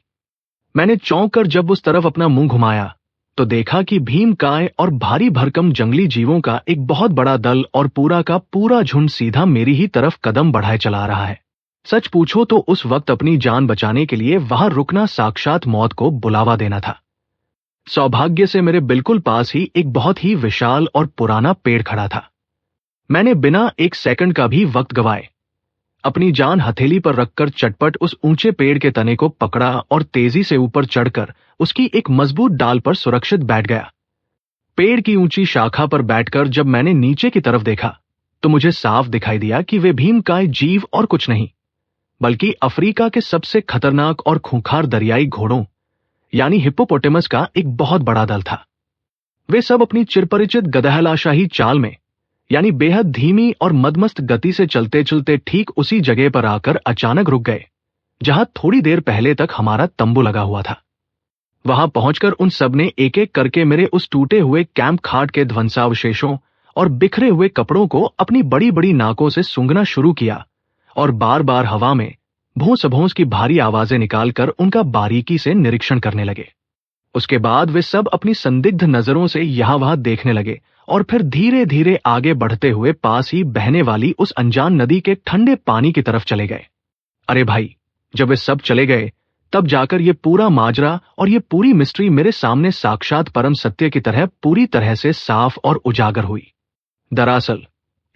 [SPEAKER 1] मैंने चौंक कर जब उस तरफ अपना मुंह घुमाया तो देखा कि भीमकाय और भारी भरकम जंगली जीवों का एक बहुत बड़ा दल और पूरा का पूरा झुंड सीधा मेरी ही तरफ कदम बढ़ाए चला रहा है। सच पूछो तो उस वक्त अपनी जान बचाने के लिए वहां रुकना साक्षात मौत को बुलावा देना था। सौभाग्य से मेरे बिल्कुल पास ही एक बहुत ही विशाल और पुराना पेड़ खड़ा था। मैंने बिना एक सेकंड का भी वक्त गवाए अपनी जान हथेली पर रखकर चटपट उस ऊंचे पेड़ के तने को पकड़ा और तेजी से ऊपर चढ़कर उसकी एक मजबूत डाल पर सुरक्षित बैठ गया। पेड़ की ऊंची शाखा पर बैठकर जब मैंने नीचे की तरफ देखा तो मुझे साफ दिखाई दिया कि वे भीमकाय जीव और कुछ नहीं बल्कि अफ्रीका के सबसे खतरनाक और खूंखार दरियाई घोड़ों यानी हिप्पोपोटेमस का एक बहुत बड़ा दल था। वे सब अपनी चिरपरिचित गदहलाशाही चाल में यानी बेहद धीमी और मदमस्त गति से चलते चलते ठीक उसी जगह पर आकर अचानक रुक गए जहां थोड़ी देर पहले तक हमारा तंबू लगा हुआ था। वहां पहुंचकर उन सब ने एक एक करके मेरे उस टूटे हुए कैंप खाट के ध्वंसावशेषों और बिखरे हुए कपड़ों को अपनी बड़ी बड़ी नाकों से सूंघना शुरू किया और बार बार हवा में भोंस भोंस की भारी आवाजें निकालकर उनका बारीकी से निरीक्षण करने लगे। उसके बाद वे सब अपनी संदिग्ध नजरों से यहां वहां देखने लगे और फिर धीरे धीरे आगे बढ़ते हुए पास ही बहने वाली उस अनजान नदी के ठंडे पानी की तरफ चले गए। अरे भाई, जब वे सब चले गए तब जाकर ये पूरा माजरा और ये पूरी मिस्ट्री मेरे सामने साक्षात परम सत्य की तरह पूरी तरह से साफ और उजागर हुई। दरअसल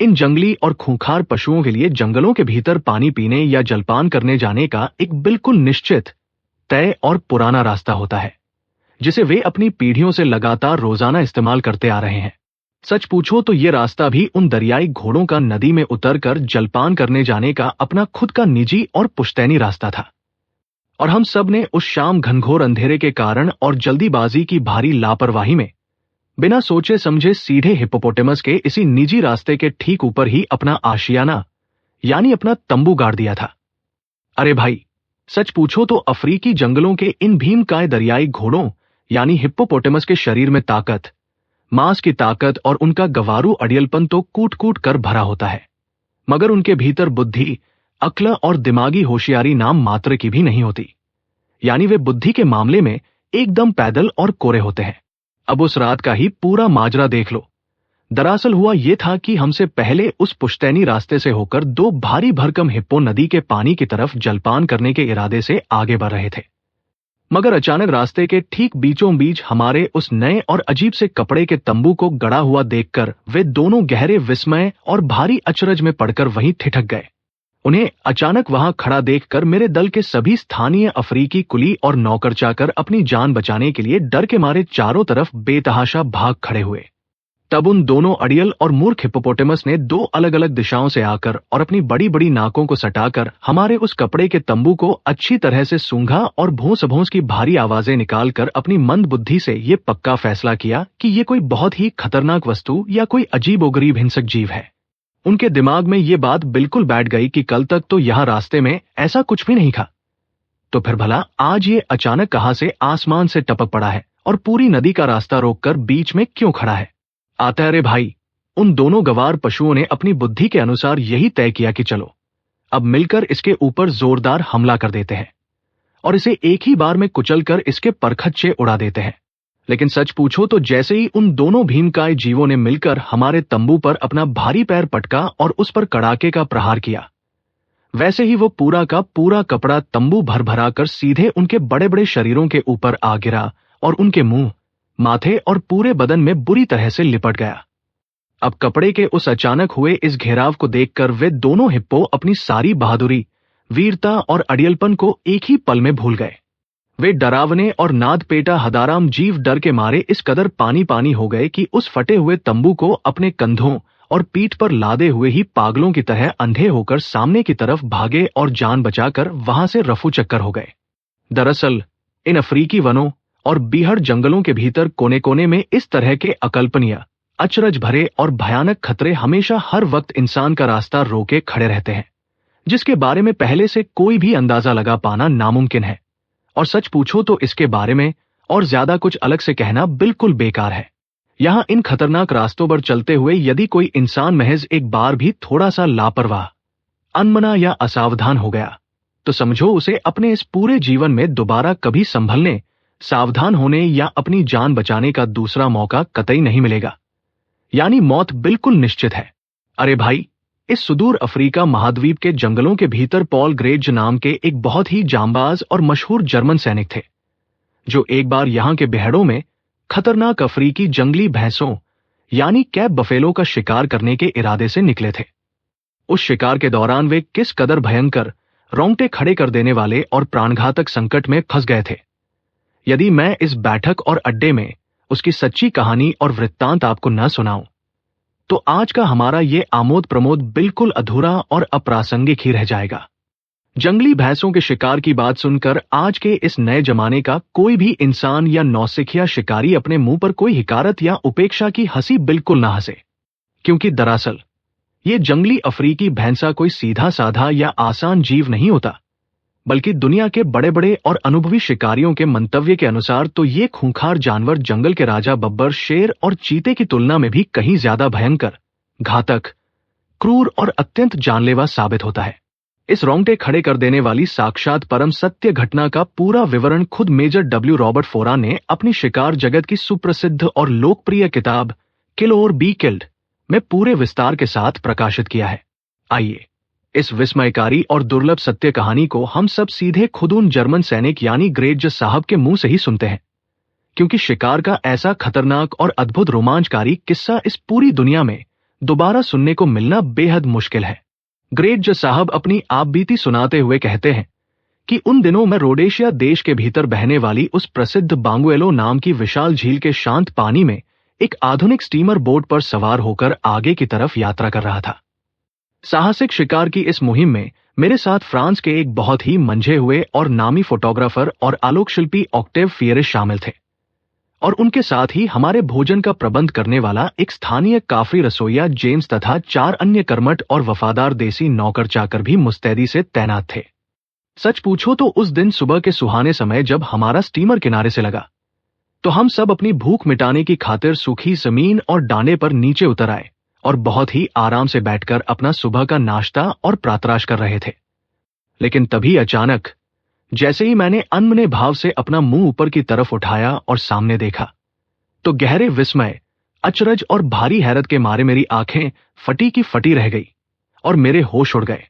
[SPEAKER 1] इन जंगली और खूंखार पशुओं के लिए जंगलों के भीतर पानी पीने या जलपान करने जाने का एक बिल्कुल निश्चित, तय और पुराना रास्ता होता है, जिसे वे अपनी पीढ़ियों से लगातार रोजाना इस्तेमाल करते आ रहे हैं। सच पूछो तो ये रास्ता भी उन दरियाई घोड़ों का नदी में उतरकर जलपान करने जाने का अपना खुद का निजी और पुश्तैनी रास्ता था। और हम सब ने उस शाम घनघोर अंधेरे के कारण और जल्दीबाजी की भारी लापरवाही में बिना सोचे समझे सीधे हिप्पोपोटेमस के इसी निजी रास्ते के ठीक ऊपर ही अपना आशियाना यानी अपना तंबू गाड़ दिया था। अरे भाई, सच पूछो तो अफ्रीकी जंगलों के इन भीमकाय दरियाई घोड़ों यानी हिप्पोपोटेमस के शरीर में ताकत, मांस की ताकत और उनका गवारू अड़ियलपन तो कूट कूट कर भरा होता है, मगर उनके भीतर बुद्धि, अक्ल और दिमागी होशियारी नाम मात्र की भी नहीं होती। यानी वे बुद्धि के मामले में एकदम पैदल और कोरे होते हैं। अब उस रात का ही पूरा माजरा देख लो। दरअसल हुआ ये था कि हमसे पहले उस पुश्तैनी रास्ते से होकर दो भारी भरकम हिप्पो नदी के पानी की तरफ जलपान करने के इरादे से आगे बढ़ रहे थे, मगर अचानक रास्ते के ठीक बीचों बीच हमारे उस नए और अजीब से कपड़े के तंबू को गड़ा हुआ देखकर वे दोनों गहरे विस्मय और भारी अचरज में पड़कर वहीं ठिठक गए। उन्हें अचानक वहां खड़ा देखकर मेरे दल के सभी स्थानीय अफ्रीकी कुली और नौकर चाकर अपनी जान बचाने के लिए डर के मारे चारों तरफ बेतहाशा भाग खड़े हुए। तब उन दोनों अड़ियल और मूर्ख हिप्पोपोटेमस ने दो अलग अलग दिशाओं से आकर और अपनी बड़ी बड़ी नाकों को सटाकर हमारे उस कपड़े के तंबू को अच्छी तरह से सूंघा और भोंस भोंस की भारी आवाजें निकालकर अपनी मंद बुद्धि से ये पक्का फैसला किया कि ये कोई बहुत ही खतरनाक वस्तु या कोई अजीबोगरीब हिंसक जीव है। उनके दिमाग में ये बात बिल्कुल बैठ गई कि कल तक तो यहाँ रास्ते में ऐसा कुछ भी नहीं था, तो फिर भला आज ये अचानक कहां से आसमान से टपक पड़ा है और पूरी नदी का रास्ता रोककर बीच में क्यों खड़ा है। आता रे भाई, उन दोनों गवार पशुओं ने अपनी बुद्धि के अनुसार यही तय किया कि चलो अब मिलकर इसके ऊपर जोरदार हमला कर देते हैं और इसे एक ही बार में कुचलकर इसके परखच्चे उड़ा देते हैं। लेकिन सच पूछो तो जैसे ही उन दोनों भीमकाय जीवों ने मिलकर हमारे तंबू पर अपना भारी पैर पटका और उस पर कड़ाके का प्रहार किया, वैसे ही वो पूरा का पूरा कपड़ा तंबू भर भरा कर सीधे उनके बड़े बड़े शरीरों के ऊपर आ गिरा और उनके मुंह, माथे और पूरे बदन में बुरी तरह से लिपट गया। अब कपड़े के उस अचानक हुए इस घेराव को देखकर वे दोनों हिप्पो अपनी सारी बहादुरी, वीरता और अड़ियलपन को एक ही पल में भूल गए। वे डरावने और नादपेटा हदाराम जीव डर के मारे इस कदर पानी पानी हो गए कि उस फटे हुए तंबू को अपने कंधों और पीठ पर लादे हुए ही पागलों की तरह अंधे होकर सामने की तरफ भागे और जान बचाकर वहां से रफू चक्कर हो गए। दरअसल इन अफ्रीकी वनों और बीहड़ जंगलों के भीतर कोने कोने में इस तरह के अकल्पनीय, अचरज भरे और भयानक खतरे हमेशा हर वक्त इंसान का रास्ता रोके खड़े रहते हैं, जिसके बारे में पहले से कोई भी अंदाजा लगा पाना नामुमकिन है। और सच पूछो तो इसके बारे में और ज्यादा कुछ अलग से कहना बिल्कुल बेकार है। यहां इन खतरनाक रास्तों पर चलते हुए यदि कोई इंसान महज एक बार भी थोड़ा सा लापरवाह, अनमना या असावधान हो गया तो समझो उसे अपने इस पूरे जीवन में दोबारा कभी संभलने, सावधान होने या अपनी जान बचाने का दूसरा मौका कतई नहीं मिलेगा, यानी मौत बिल्कुल निश्चित है। अरे भाई, इस सुदूर अफ्रीका महाद्वीप के जंगलों के भीतर पॉल ग्रेज नाम के एक बहुत ही जांबाज और मशहूर जर्मन सैनिक थे, जो एक बार यहां के बेहड़ों में खतरनाक अफ्रीकी जंगली भैंसों यानी कैप बफेलो का शिकार करने के इरादे से निकले थे। उस शिकार के दौरान वे किस कदर भयंकर, रोंगटे खड़े कर देने वाले और प्राणघातक संकट में फंस गए थे। यदि मैं इस बैठक और अड्डे में उसकी सच्ची कहानी और वृत्तांत आपको न सुनाऊं, तो आज का हमारा ये आमोद प्रमोद बिल्कुल अधूरा और अप्रासंगिक ही रह जाएगा। जंगली भैंसों के शिकार की बात सुनकर आज के इस नए जमाने का कोई भी इंसान या नौसिखिया शिकारी अपने मुंह पर कोई हिकारत या उपेक्षा की हंसी बिल्कुल ना हंसे, क्योंकि दरअसल ये जंगली अफ्रीकी भैंसा कोई सीधा साधा या आसान जीव नहीं होता, बल्कि दुनिया के बड़े बड़े और अनुभवी शिकारियों के मंतव्य के अनुसार तो ये खूंखार जानवर जंगल के राजा बब्बर, शेर और चीते की तुलना में भी कहीं ज्यादा भयंकर, घातक, क्रूर और अत्यंत जानलेवा साबित होता है। इस रोंगटे खड़े कर देने वाली साक्षात परम सत्य घटना का पूरा विवरण खुद मेजर डब्ल्यू रॉबर्ट फोरा ने अपनी शिकार जगत की सुप्रसिद्ध और लोकप्रिय किताब किल और बी किल्ड में पूरे विस्तार के साथ प्रकाशित किया है। आइए इस विस्मयकारी और दुर्लभ सत्य कहानी को हम सब सीधे खुद उन जर्मन सैनिक यानी ग्रेज साहब के मुंह से ही सुनते हैं, क्योंकि शिकार का ऐसा खतरनाक और अद्भुत रोमांचकारी किस्सा इस पूरी दुनिया में दोबारा सुनने को मिलना बेहद मुश्किल है। ग्रेज साहब अपनी आपबीती सुनाते हुए कहते हैं कि उन दिनों मैं रोडेशिया देश के भीतर बहने वाली उस प्रसिद्ध बांगुएलो नाम की विशाल झील के शांत पानी में एक आधुनिक स्टीमर बोट पर सवार होकर आगे की तरफ यात्रा कर रहा था। साहसिक शिकार की इस मुहिम में मेरे साथ फ्रांस के एक बहुत ही मंझे हुए और नामी फोटोग्राफर और आलोक शिल्पी ऑक्टेव फियरेस शामिल थे, और उनके साथ ही हमारे भोजन का प्रबंध करने वाला एक स्थानीय काफरी रसोइया जेम्स तथा 4 अन्य कर्मठ और वफादार देसी नौकर चाकर भी मुस्तैदी से तैनात थे। सच पूछो तो उस दिन सुबह के सुहाने समय जब हमारा स्टीमर किनारे से लगा, तो हम सब अपनी भूख मिटाने की खातिर सूखी जमीन और डांडे पर नीचे उतर आए और बहुत ही आराम से बैठकर अपना सुबह का नाश्ता और प्रातराश कर रहे थे। लेकिन तभी अचानक जैसे ही मैंने अनमने भाव से अपना मुंह ऊपर की तरफ उठाया और सामने देखा, तो गहरे विस्मय, अचरज और भारी हैरत के मारे मेरी आंखें फटी की फटी रह गई और मेरे होश उड़ गए।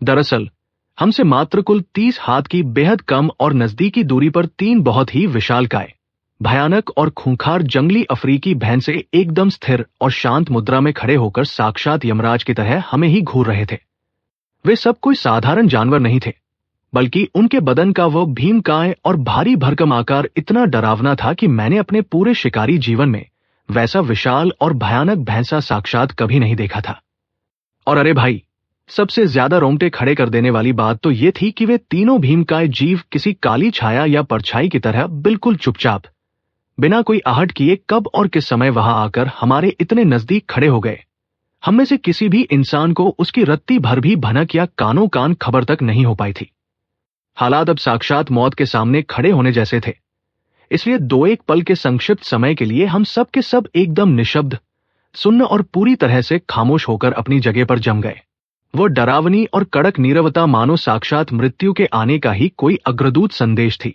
[SPEAKER 1] दरअसल हमसे मात्र कुल 30 हाथ की बेहद कम और नजदीकी दूरी पर 3 बहुत ही विशालकाय, भयानक और खूंखार जंगली अफ्रीकी भैंसे एकदम स्थिर और शांत मुद्रा में खड़े होकर साक्षात यमराज की तरह हमें ही घूर रहे थे। वे सब कोई साधारण जानवर नहीं थे, बल्कि उनके बदन का वह भीमकाय और भारी भरकम आकार इतना डरावना था कि मैंने अपने पूरे शिकारी जीवन में वैसा विशाल और भयानक भैंसा साक्षात कभी नहीं देखा था। और अरे भाई, सबसे ज्यादा रोंगटे खड़े कर देने वाली बात तो ये थी कि वे तीनों भीमकाय जीव किसी काली छाया या परछाई की तरह बिल्कुल चुपचाप, बिना कोई आहट किए कब और किस समय वहां आकर हमारे इतने नजदीक खड़े हो गए। हम में से किसी भी इंसान को उसकी रत्ती भर भी भनक या कानों कान खबर तक नहीं हो पाई थी। हालात अब साक्षात मौत के सामने खड़े होने जैसे थे, इसलिए 2-1 पल के संक्षिप्त समय के लिए हम सब के सब एकदम निशब्द, सुन्न और पूरी तरह से खामोश होकर अपनी जगह पर जम गए। वो डरावनी और कड़क नीरवता मानो साक्षात मृत्यु के आने का ही कोई अग्रदूत संदेश थी।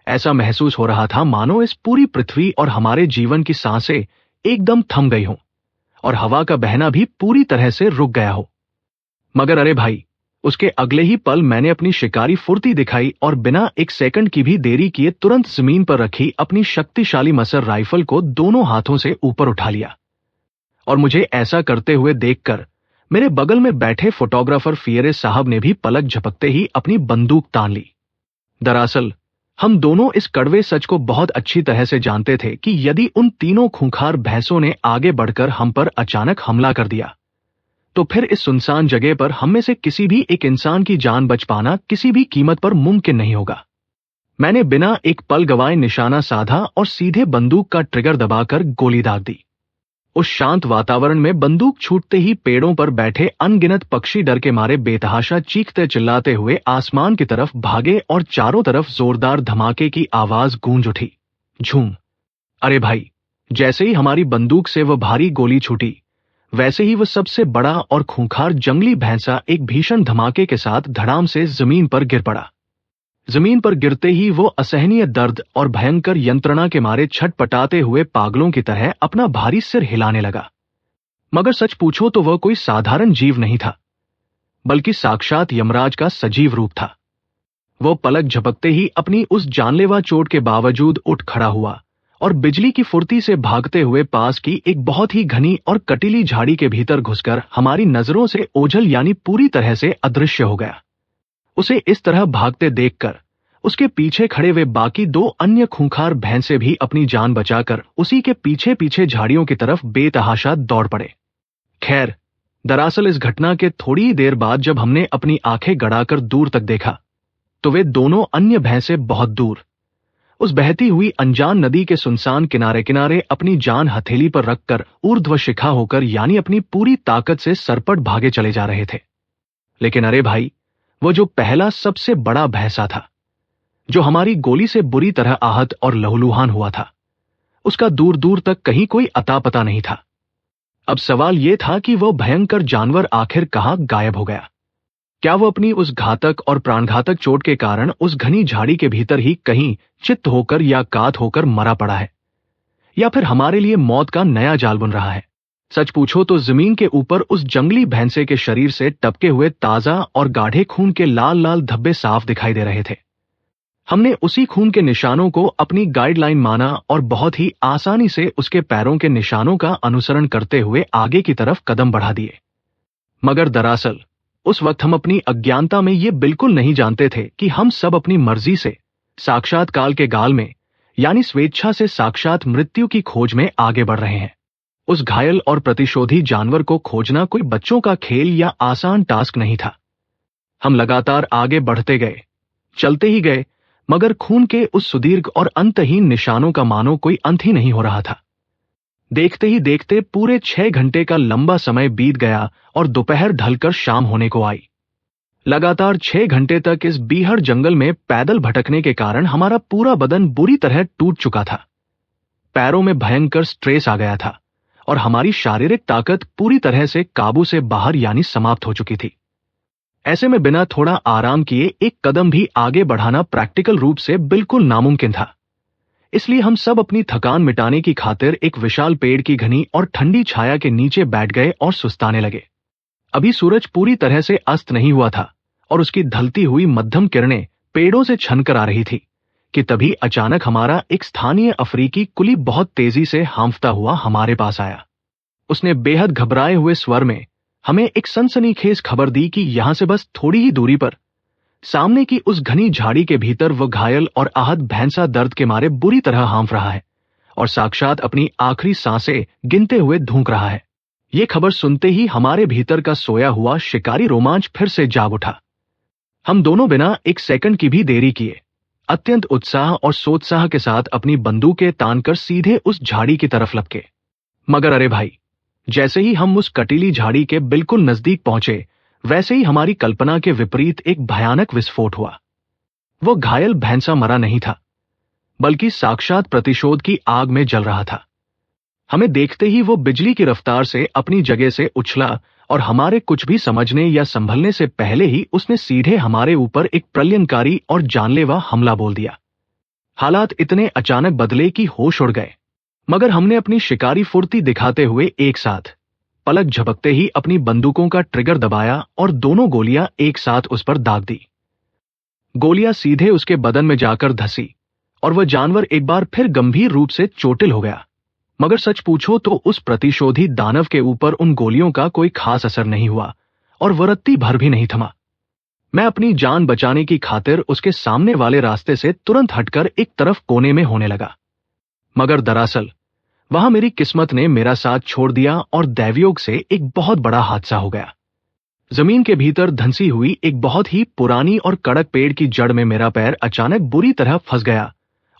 [SPEAKER 1] ऐसा महसूस हो रहा था मानो इस पूरी पृथ्वी और हमारे जीवन की सांसें एकदम थम गई हों और हवा का बहना भी पूरी तरह से रुक गया हो। मगर अरे भाई, उसके अगले ही पल मैंने अपनी शिकारी फुर्ती दिखाई और बिना 1 सेकंड की भी देरी किए तुरंत जमीन पर रखी अपनी शक्तिशाली मसर राइफल को दोनों हाथों से ऊपर उठा लिया। और मुझे ऐसा करते हुए देखकर मेरे बगल में बैठे फोटोग्राफर फियरे साहब ने भी पलक झपकते ही अपनी बंदूक तान ली। दरअसल हम दोनों इस कड़वे सच को बहुत अच्छी तरह से जानते थे कि यदि उन तीनों खूंखार भैंसों ने आगे बढ़कर हम पर अचानक हमला कर दिया, तो फिर इस सुनसान जगह पर हम में से किसी भी एक इंसान की जान बच पाना किसी भी कीमत पर मुमकिन नहीं होगा। मैंने बिना एक पल गवाए निशाना साधा और सीधे बंदूक का ट्रिगर दबाकर गोली दाग दी। उस शांत वातावरण में बंदूक छूटते ही पेड़ों पर बैठे अनगिनत पक्षी डर के मारे बेतहाशा चीखते चिल्लाते हुए आसमान की तरफ भागे और चारों तरफ जोरदार धमाके की आवाज गूंज उठी। झूम। अरे भाई, जैसे ही हमारी बंदूक से वह भारी गोली छूटी, वैसे ही वह सबसे बड़ा और खूंखार जंगली भैंसा एक भीषण धमाके के साथ धड़ाम से जमीन पर गिर पड़ा। जमीन पर गिरते ही वो असहनीय दर्द और भयंकर यंत्रणा के मारे छटपटाते हुए पागलों की तरह अपना भारी सिर हिलाने लगा। मगर सच पूछो तो वह कोई साधारण जीव नहीं था, बल्कि साक्षात यमराज का सजीव रूप था। वो पलक झपकते ही अपनी उस जानलेवा चोट के बावजूद उठ खड़ा हुआ और बिजली की फुर्ती से भागते हुए पास की एक बहुत ही घनी और कटीली झाड़ी के भीतर घुसकर हमारी नजरों से ओझल यानी पूरी तरह से अदृश्य हो गया। उसे इस तरह भागते देखकर उसके पीछे खड़े हुए बाकी 2 अन्य खूंखार भैंसे भी अपनी जान बचाकर उसी के पीछे पीछे झाड़ियों की तरफ बेतहाशा दौड़ पड़े। खैर, दरअसल इस घटना के थोड़ी ही देर बाद जब हमने अपनी आंखें गड़ाकर दूर तक देखा, तो वे दोनों अन्य भैंसे बहुत दूर उस बहती हुई अनजान नदी के सुनसान किनारे किनारे अपनी जान हथेली पर रखकर ऊर्ध्व शिखा होकर यानी अपनी पूरी ताकत से सरपट भागे चले जा रहे थे। लेकिन अरे भाई, वो जो पहला सबसे बड़ा भैंसा था, जो हमारी गोली से बुरी तरह आहत और लहूलुहान हुआ था, उसका दूर दूर तक कहीं कोई अता पता नहीं था। अब सवाल यह था कि वह भयंकर जानवर आखिर कहां गायब हो गया। क्या वो अपनी उस घातक और प्राणघातक चोट के कारण उस घनी झाड़ी के भीतर ही कहीं चित्त होकर या कात होकर मरा पड़ा है, या फिर हमारे लिए मौत का नया जाल बुन रहा है? सच पूछो तो जमीन के ऊपर उस जंगली भैंसे के शरीर से टपके हुए ताजा और गाढ़े खून के लाल लाल धब्बे साफ दिखाई दे रहे थे। हमने उसी खून के निशानों को अपनी गाइडलाइन माना और बहुत ही आसानी से उसके पैरों के निशानों का अनुसरण करते हुए आगे की तरफ कदम बढ़ा दिए। मगर दरअसल उस वक्त हम अपनी अज्ञानता में ये बिल्कुल नहीं जानते थे कि हम सब अपनी मर्जी से साक्षात काल के गाल में यानी स्वेच्छा से साक्षात मृत्यु की खोज में आगे बढ़ रहे हैं। उस घायल और प्रतिशोधी जानवर को खोजना कोई बच्चों का खेल या आसान टास्क नहीं था। हम लगातार आगे बढ़ते गए, चलते ही गए, मगर खून के उस सुदीर्घ और अंतहीन निशानों का मानो कोई अंत ही नहीं हो रहा था। देखते ही देखते पूरे 6 घंटे का लंबा समय बीत गया और दोपहर ढलकर शाम होने को आई। लगातार 6 घंटे तक इस बीहड़ जंगल में पैदल भटकने के कारण हमारा पूरा बदन बुरी तरह टूट चुका था। पैरों में भयंकर स्ट्रेस आ गया था और हमारी शारीरिक ताकत पूरी तरह से काबू से बाहर यानी समाप्त हो चुकी थी। ऐसे में बिना थोड़ा आराम किए एक कदम भी आगे बढ़ाना प्रैक्टिकल रूप से बिल्कुल नामुमकिन था। इसलिए हम सब अपनी थकान मिटाने की खातिर एक विशाल पेड़ की घनी और ठंडी छाया के नीचे बैठ गए और सुस्ताने लगे। अभी सूरज पूरी तरह से अस्त नहीं हुआ था और उसकी ढलती हुई मध्यम किरणें पेड़ों से छनकर आ रही थी कि तभी अचानक हमारा एक स्थानीय अफ्रीकी कुली बहुत तेजी से हांफता हुआ हमारे पास आया। उसने बेहद घबराए हुए स्वर में हमें एक सनसनीखेज खबर दी कि यहां से बस थोड़ी ही दूरी पर सामने की उस घनी झाड़ी के भीतर वो घायल और आहत भैंसा दर्द के मारे बुरी तरह हांफ रहा है और साक्षात अपनी आखिरी सांसें गिनते हुए धूंक रहा है। ये खबर सुनते ही हमारे भीतर का सोया हुआ शिकारी रोमांच फिर से जाग उठा। हम दोनों बिना एक सेकंड की भी देरी किए अत्यंत उत्साह और सोत्साह के साथ अपनी बंदूकें तानकर सीधे उस झाड़ी की तरफ लपके। मगर अरे भाई, जैसे ही हम उस कटीली झाड़ी के बिल्कुल नजदीक पहुंचे वैसे ही हमारी कल्पना के विपरीत एक भयानक विस्फोट हुआ। वो घायल भैंसा मरा नहीं था, बल्कि साक्षात प्रतिशोध की आग में जल रहा था। हमें देखते ही वो बिजली की रफ्तार से अपनी जगह से उछला और हमारे कुछ भी समझने या संभलने से पहले ही उसने सीधे हमारे ऊपर एक प्रलयंकारी और जानलेवा हमला बोल दिया। हालात इतने अचानक बदले कि होश उड़ गए, मगर हमने अपनी शिकारी फुर्ती दिखाते हुए एक साथ पलक झपकते ही अपनी बंदूकों का ट्रिगर दबाया और दोनों गोलियां एक साथ उस पर दाग दी। गोलियां सीधे उसके बदन में जाकर धसी और वह जानवर एक बार फिर गंभीर रूप से चोटिल हो गया। मगर सच पूछो तो उस प्रतिशोधी दानव के ऊपर उन गोलियों का कोई खास असर नहीं हुआ और वह रत्ती भर भी नहीं थमा। मैं अपनी जान बचाने की खातिर उसके सामने वाले रास्ते से तुरंत हटकर एक तरफ कोने में होने लगा। मगर दरअसल वहां मेरी किस्मत ने मेरा साथ छोड़ दिया और दैवयोग से एक बहुत बड़ा हादसा हो गया। जमीन के भीतर धंसी हुई एक बहुत ही पुरानी और कड़क पेड़ की जड़ में मेरा पैर अचानक बुरी तरह फंस गया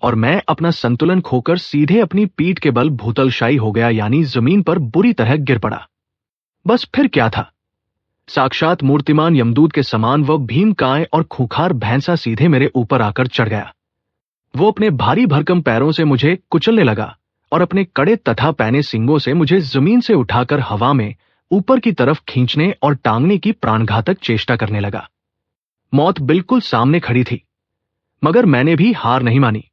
[SPEAKER 1] और मैं अपना संतुलन खोकर सीधे अपनी पीठ के बल भूतलशायी हो गया, यानी जमीन पर बुरी तरह गिर पड़ा। बस फिर क्या था, साक्षात मूर्तिमान यमदूत के समान वह भीमकाय और खूंखार भैंसा सीधे मेरे ऊपर आकर चढ़ गया। वो अपने भारी भरकम पैरों से मुझे कुचलने लगा और अपने कड़े तथा पैने सींगों से मुझे जमीन से उठाकर हवा में ऊपर की तरफ खींचने और टांगने की प्राणघातक चेष्टा करने लगा। मौत बिल्कुल सामने खड़ी थी, मगर मैंने भी हार नहीं मानी।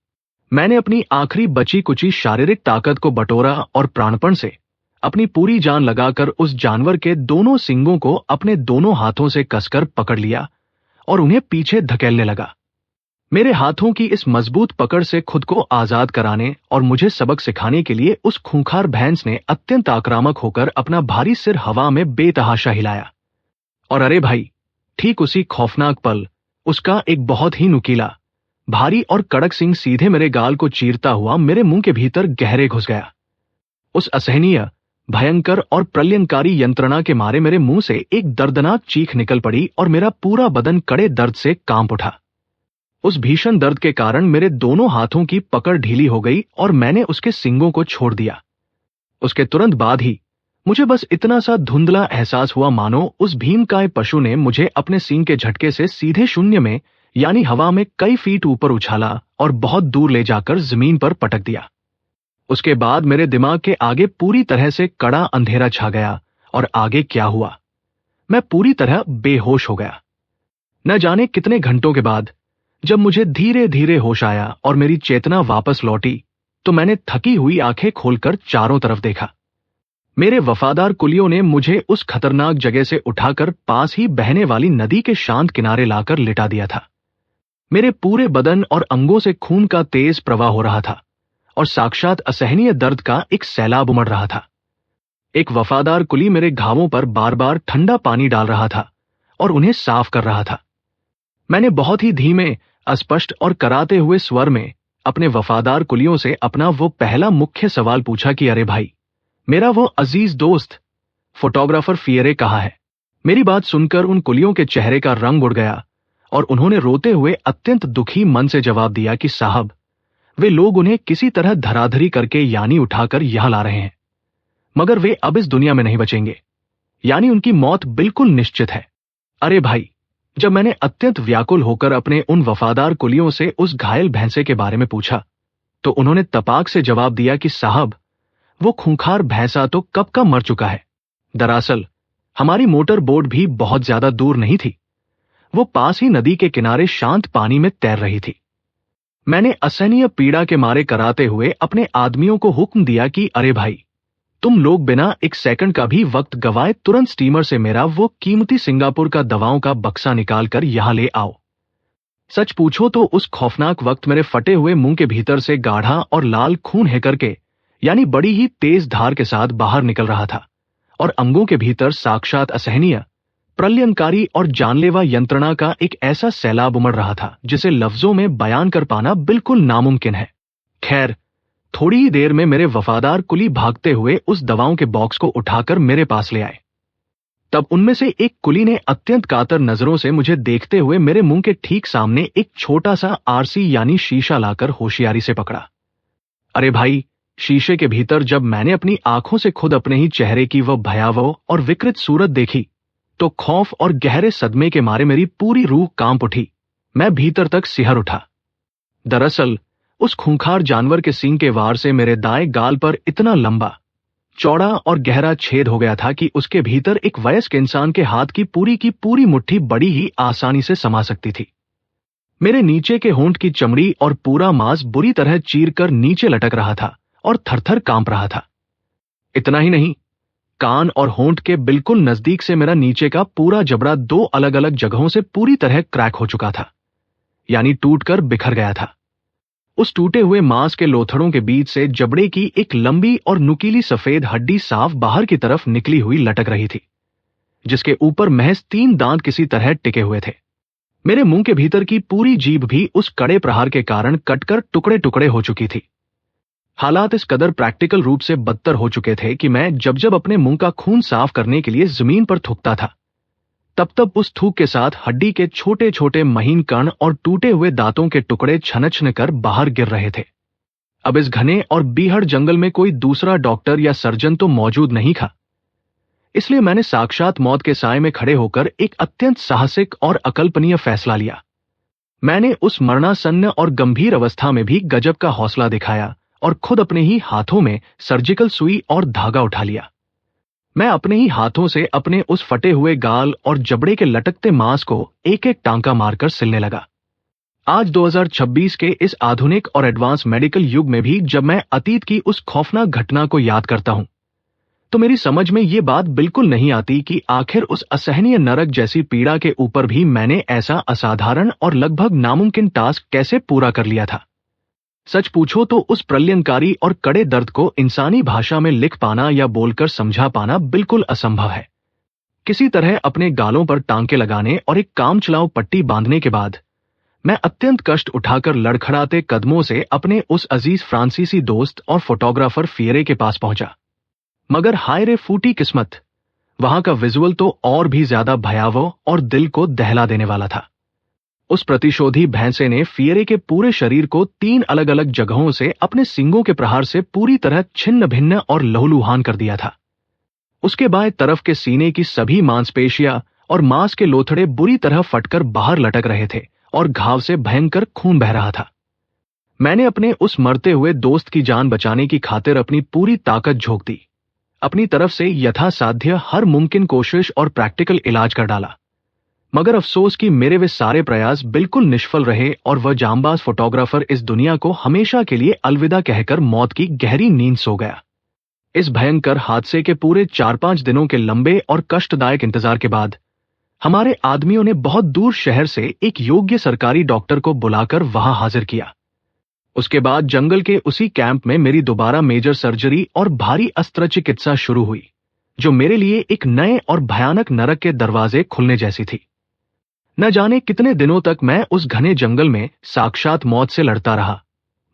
[SPEAKER 1] मैंने अपनी आखिरी बची कुची शारीरिक ताकत को बटोरा और प्राणपण से अपनी पूरी जान लगाकर उस जानवर के दोनों सींगों को अपने दोनों हाथों से कसकर पकड़ लिया और उन्हें पीछे धकेलने लगा। मेरे हाथों की इस मजबूत पकड़ से खुद को आजाद कराने और मुझे सबक सिखाने के लिए उस खूंखार भैंस ने अत्यंत आक्रामक होकर अपना भारी सिर हवा में बेतहाशा हिलाया। और अरे भाई, ठीक उसी खौफनाक पल उसका एक बहुत ही नुकीला, भारी और कड़क सींग सीधे मेरे गाल को चीरता हुआ मेरे मुंह के भीतर गहरे घुस गया। उस असहनीय, भयंकर और प्रलयंकारी यंत्रणा के मारे मेरे मुंह से एक दर्दनाक चीख निकल पड़ी और मेरा पूरा बदन कड़े दर्द से कांप उठा। उस भीषण दर्द के कारण मेरे दोनों हाथों की पकड़ ढीली हो गई और मैंने उसके सींगों को छोड़ दिया। उसके तुरंत बाद ही मुझे बस इतना सा धुंधला एहसास हुआ मानो उस भीमकाय पशु ने मुझे अपने सींग के झटके से सीधे शून्य में, यानी हवा में कई फीट ऊपर उछाला और बहुत दूर ले जाकर जमीन पर पटक दिया। उसके बाद मेरे दिमाग के आगे पूरी तरह से कड़ा अंधेरा छा गया और आगे क्या हुआ, मैं पूरी तरह बेहोश हो गया। न जाने कितने घंटों के बाद जब मुझे धीरे धीरे होश आया और मेरी चेतना वापस लौटी तो मैंने थकी हुई आंखें खोलकर चारों तरफ देखा। मेरे वफादार कुलियों ने मुझे उस खतरनाक जगह से उठाकर पास ही बहने वाली नदी के शांत किनारे लाकर लिटा दिया था। मेरे पूरे बदन और अंगों से खून का तेज प्रवाह हो रहा था और साक्षात असहनीय दर्द का एक सैलाब उमड़ रहा था। एक वफादार कुली मेरे घावों पर बार बार ठंडा पानी डाल रहा था और उन्हें साफ कर रहा था। मैंने बहुत ही धीमे, अस्पष्ट और कराते हुए स्वर में अपने वफादार कुलियों से अपना वो पहला मुख्य सवाल पूछा कि अरे भाई, मेरा वो अजीज दोस्त फोटोग्राफर फिएरे कहाँ है? मेरी बात सुनकर उन कुलियों के चेहरे का रंग उड़ गया और उन्होंने रोते हुए अत्यंत दुखी मन से जवाब दिया कि साहब, वे लोग उन्हें किसी तरह धराधरी करके यानी उठाकर यहां ला रहे हैं, मगर वे अब इस दुनिया में नहीं बचेंगे, यानी उनकी मौत बिल्कुल निश्चित है। अरे भाई, जब मैंने अत्यंत व्याकुल होकर अपने उन वफादार कुलियों से उस घायल भैंसे के बारे में पूछा तो उन्होंने तपाक से जवाब दिया कि साहब, वो खूंखार भैंसा तो कब का मर चुका है। दरअसल हमारी मोटर बोट भी बहुत ज्यादा दूर नहीं थी, वो पास ही नदी के किनारे शांत पानी में तैर रही थी। मैंने असहनीय पीड़ा के मारे कराते हुए अपने आदमियों को हुक्म दिया कि अरे भाई, तुम लोग बिना एक सेकंड का भी वक्त गवाए तुरंत स्टीमर से मेरा वो कीमती सिंगापुर का दवाओं का बक्सा निकालकर यहां ले आओ। सच पूछो तो उस खौफनाक वक्त मेरे फटे हुए मुंह के भीतर से गाढ़ा और लाल खून हेकर के, यानी बड़ी ही तेज धार के साथ बाहर निकल रहा था, और अंगों के भीतर साक्षात असहनीय, प्रलयंकारी और जानलेवा यंत्रणा का एक ऐसा सैलाब उमड़ रहा था जिसे लफ्जों में बयान कर पाना बिल्कुल नामुमकिन है। खैर, थोड़ी ही देर में मेरे वफादार कुली भागते हुए उस दवाओं के बॉक्स को उठाकर मेरे पास ले आए। तब उनमें से एक कुली ने अत्यंत कातर नजरों से मुझे देखते हुए मेरे मुंह के ठीक सामने एक छोटा सा आरसी यानी शीशा लाकर होशियारी से पकड़ा। अरे भाई, शीशे के भीतर जब मैंने अपनी आंखों से खुद अपने ही चेहरे की वह भयावह और विकृत सूरत देखी तो खौफ और गहरे सदमे के मारे मेरी पूरी रूह कांप उठी। मैं भीतर तक सिहर उठा। दरअसल उस खूंखार जानवर के सींग के वार से मेरे दाएं गाल पर इतना लंबा, चौड़ा और गहरा छेद हो गया था कि उसके भीतर एक वयस्क इंसान के हाथ की पूरी मुट्ठी बड़ी ही आसानी से समा सकती थी। मेरे नीचे के होंठ की चमड़ी और पूरा मांस बुरी तरह चीर कर नीचे लटक रहा था और थरथर कांप रहा था। इतना ही नहीं, कान और होंठ के बिल्कुल नजदीक से मेरा नीचे का पूरा जबड़ा दो अलग अलग जगहों से पूरी तरह क्रैक हो चुका था, यानी टूटकर बिखर गया था। उस टूटे हुए मांस के लोथड़ों के बीच से जबड़े की एक लंबी और नुकीली सफेद हड्डी साफ बाहर की तरफ निकली हुई लटक रही थी, जिसके ऊपर महज 3 दांत किसी तरह टिके हुए थे। मेरे मुंह के भीतर की पूरी जीभ भी उस कड़े प्रहार के कारण कटकर टुकड़े टुकड़े हो चुकी थी। हालात इस कदर प्रैक्टिकल रूप से बदतर हो चुके थे कि मैं जब जब अपने मुंह का खून साफ करने के लिए जमीन पर थूकता था, तब तब उस थूक के साथ हड्डी के छोटे छोटे महीन कण और टूटे हुए दांतों के टुकड़े छनछन कर बाहर गिर रहे थे। अब इस घने और बीहड़ जंगल में कोई दूसरा डॉक्टर या सर्जन तो मौजूद नहीं था, इसलिए मैंने साक्षात मौत के साए में खड़े होकर एक अत्यंत साहसिक और अकल्पनीय फैसला लिया। मैंने उस मरणासन्न और गंभीर अवस्था में भी गजब का हौसला दिखाया और खुद अपने ही हाथों में सर्जिकल सुई और धागा उठा लिया। मैं अपने ही हाथों से अपने उस फटे हुए गाल और जबड़े के लटकते मांस को एक एक टांका मारकर सिलने लगा। आज 2026 के इस आधुनिक और एडवांस मेडिकल युग में भी जब मैं अतीत की उस खौफनाक घटना को याद करता हूं, तो मेरी समझ में ये बात बिल्कुल नहीं आती कि आखिर उस असहनीय नरक जैसी पीड़ा के ऊपर भी मैंने ऐसा असाधारण और लगभग नामुमकिन टास्क कैसे पूरा कर लिया था। सच पूछो तो उस प्रलयंकारी और कड़े दर्द को इंसानी भाषा में लिख पाना या बोलकर समझा पाना बिल्कुल असंभव है। किसी तरह अपने गालों पर टांके लगाने और एक काम चलाओ पट्टी बांधने के बाद मैं अत्यंत कष्ट उठाकर लड़खड़ाते कदमों से अपने उस अजीज फ्रांसीसी दोस्त और फोटोग्राफर फिएरे के पास पहुंचा। मगर हाय रे फूटी किस्मत, वहां का विजुअल तो और भी ज्यादा भयावह और दिल को दहला देने वाला था। उस प्रतिशोधी भैंसे ने फिएरे के पूरे शरीर को 3 अलग अलग जगहों से अपने सींगों के प्रहार से पूरी तरह छिन्न भिन्न और लहूलुहान कर दिया था। उसके बाएं तरफ के सीने की सभी मांसपेशियां और मांस के लोथड़े बुरी तरह फटकर बाहर लटक रहे थे और घाव से भयंकर खून बह रहा था। मैंने अपने उस मरते हुए दोस्त की जान बचाने की खातिर अपनी पूरी ताकत झोंक दी, अपनी तरफ से यथासाध्य हर मुमकिन कोशिश और प्रैक्टिकल इलाज कर डाला। मगर अफसोस कि मेरे वे सारे प्रयास बिल्कुल निष्फल रहे और वह जांबाज फोटोग्राफर इस दुनिया को हमेशा के लिए अलविदा कहकर मौत की गहरी नींद सो गया। इस भयंकर हादसे के पूरे 4-5 दिनों के लंबे और कष्टदायक इंतजार के बाद हमारे आदमियों ने बहुत दूर शहर से एक योग्य सरकारी डॉक्टर को बुलाकर वहां हाजिर किया। उसके बाद जंगल के उसी कैंप में मेरी दोबारा मेजर सर्जरी और भारी अस्त्र चिकित्सा शुरू हुई, जो मेरे लिए एक नए और भयानक नरक के दरवाजे खुलने जैसी थी। न जाने कितने दिनों तक मैं उस घने जंगल में साक्षात मौत से लड़ता रहा।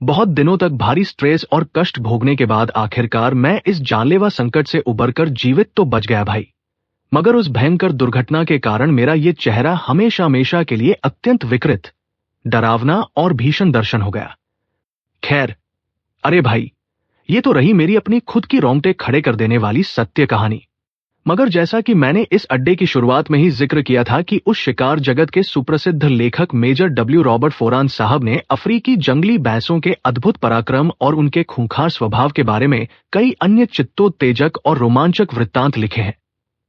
[SPEAKER 1] बहुत दिनों तक भारी स्ट्रेस और कष्ट भोगने के बाद आखिरकार मैं इस जानलेवा संकट से उबरकर जीवित तो बच गया भाई, मगर उस भयंकर दुर्घटना के कारण मेरा ये चेहरा हमेशा हमेशा के लिए अत्यंत विकृत, डरावना और भीषण दर्शन हो गया। खैर, अरे भाई, ये तो रही मेरी अपनी खुद की रोंगटे खड़े कर देने वाली सत्य कहानी। मगर जैसा कि मैंने इस अड्डे की शुरुआत में ही जिक्र किया था कि उस शिकार जगत के सुप्रसिद्ध लेखक मेजर डब्ल्यू रॉबर्ट फोरान साहब ने अफ्रीकी जंगली भैंसों के अद्भुत पराक्रम और उनके खूंखार स्वभाव के बारे में कई अन्य चित्तोत्तेजक और रोमांचक वृत्तांत लिखे हैं।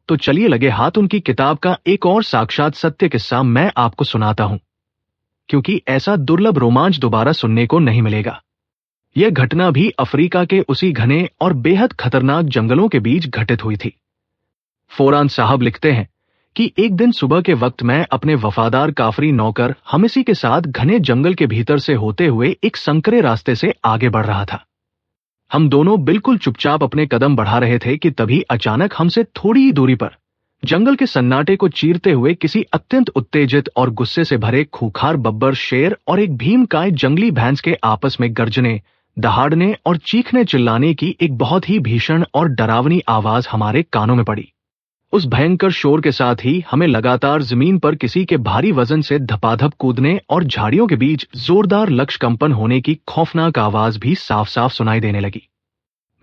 [SPEAKER 1] तो चलिए लगे हाथ उनकी किताब का एक और साक्षात सत्य किस्सा मैं आपको सुनाता हूं। क्योंकि ऐसा दुर्लभ रोमांच दोबारा सुनने को नहीं मिलेगा। यह घटना भी अफ्रीका के उसी घने और बेहद खतरनाक जंगलों के बीच घटित हुई थी। फोरान साहब लिखते हैं कि एक दिन सुबह के वक्त मैं अपने वफादार काफरी नौकर हमिसी के साथ घने जंगल के भीतर से होते हुए एक संकरे रास्ते से आगे बढ़ रहा था। हम दोनों बिल्कुल चुपचाप अपने कदम बढ़ा रहे थे कि तभी अचानक हमसे थोड़ी ही दूरी पर जंगल के सन्नाटे को चीरते हुए किसी अत्यंत उत्तेजित और गुस्से से भरे खूंखार बब्बर शेर और एक भीमकाय जंगली भैंस के आपस में गर्जने, दहाड़ने और चीखने चिल्लाने की एक बहुत ही भीषण और डरावनी आवाज हमारे कानों में पड़ी। उस भयंकर शोर के साथ ही हमें लगातार जमीन पर किसी के भारी वजन से धपाधप कूदने और झाड़ियों के बीच जोरदार लक्ष्य कंपन होने की खौफनाक आवाज भी साफ साफ सुनाई देने लगी।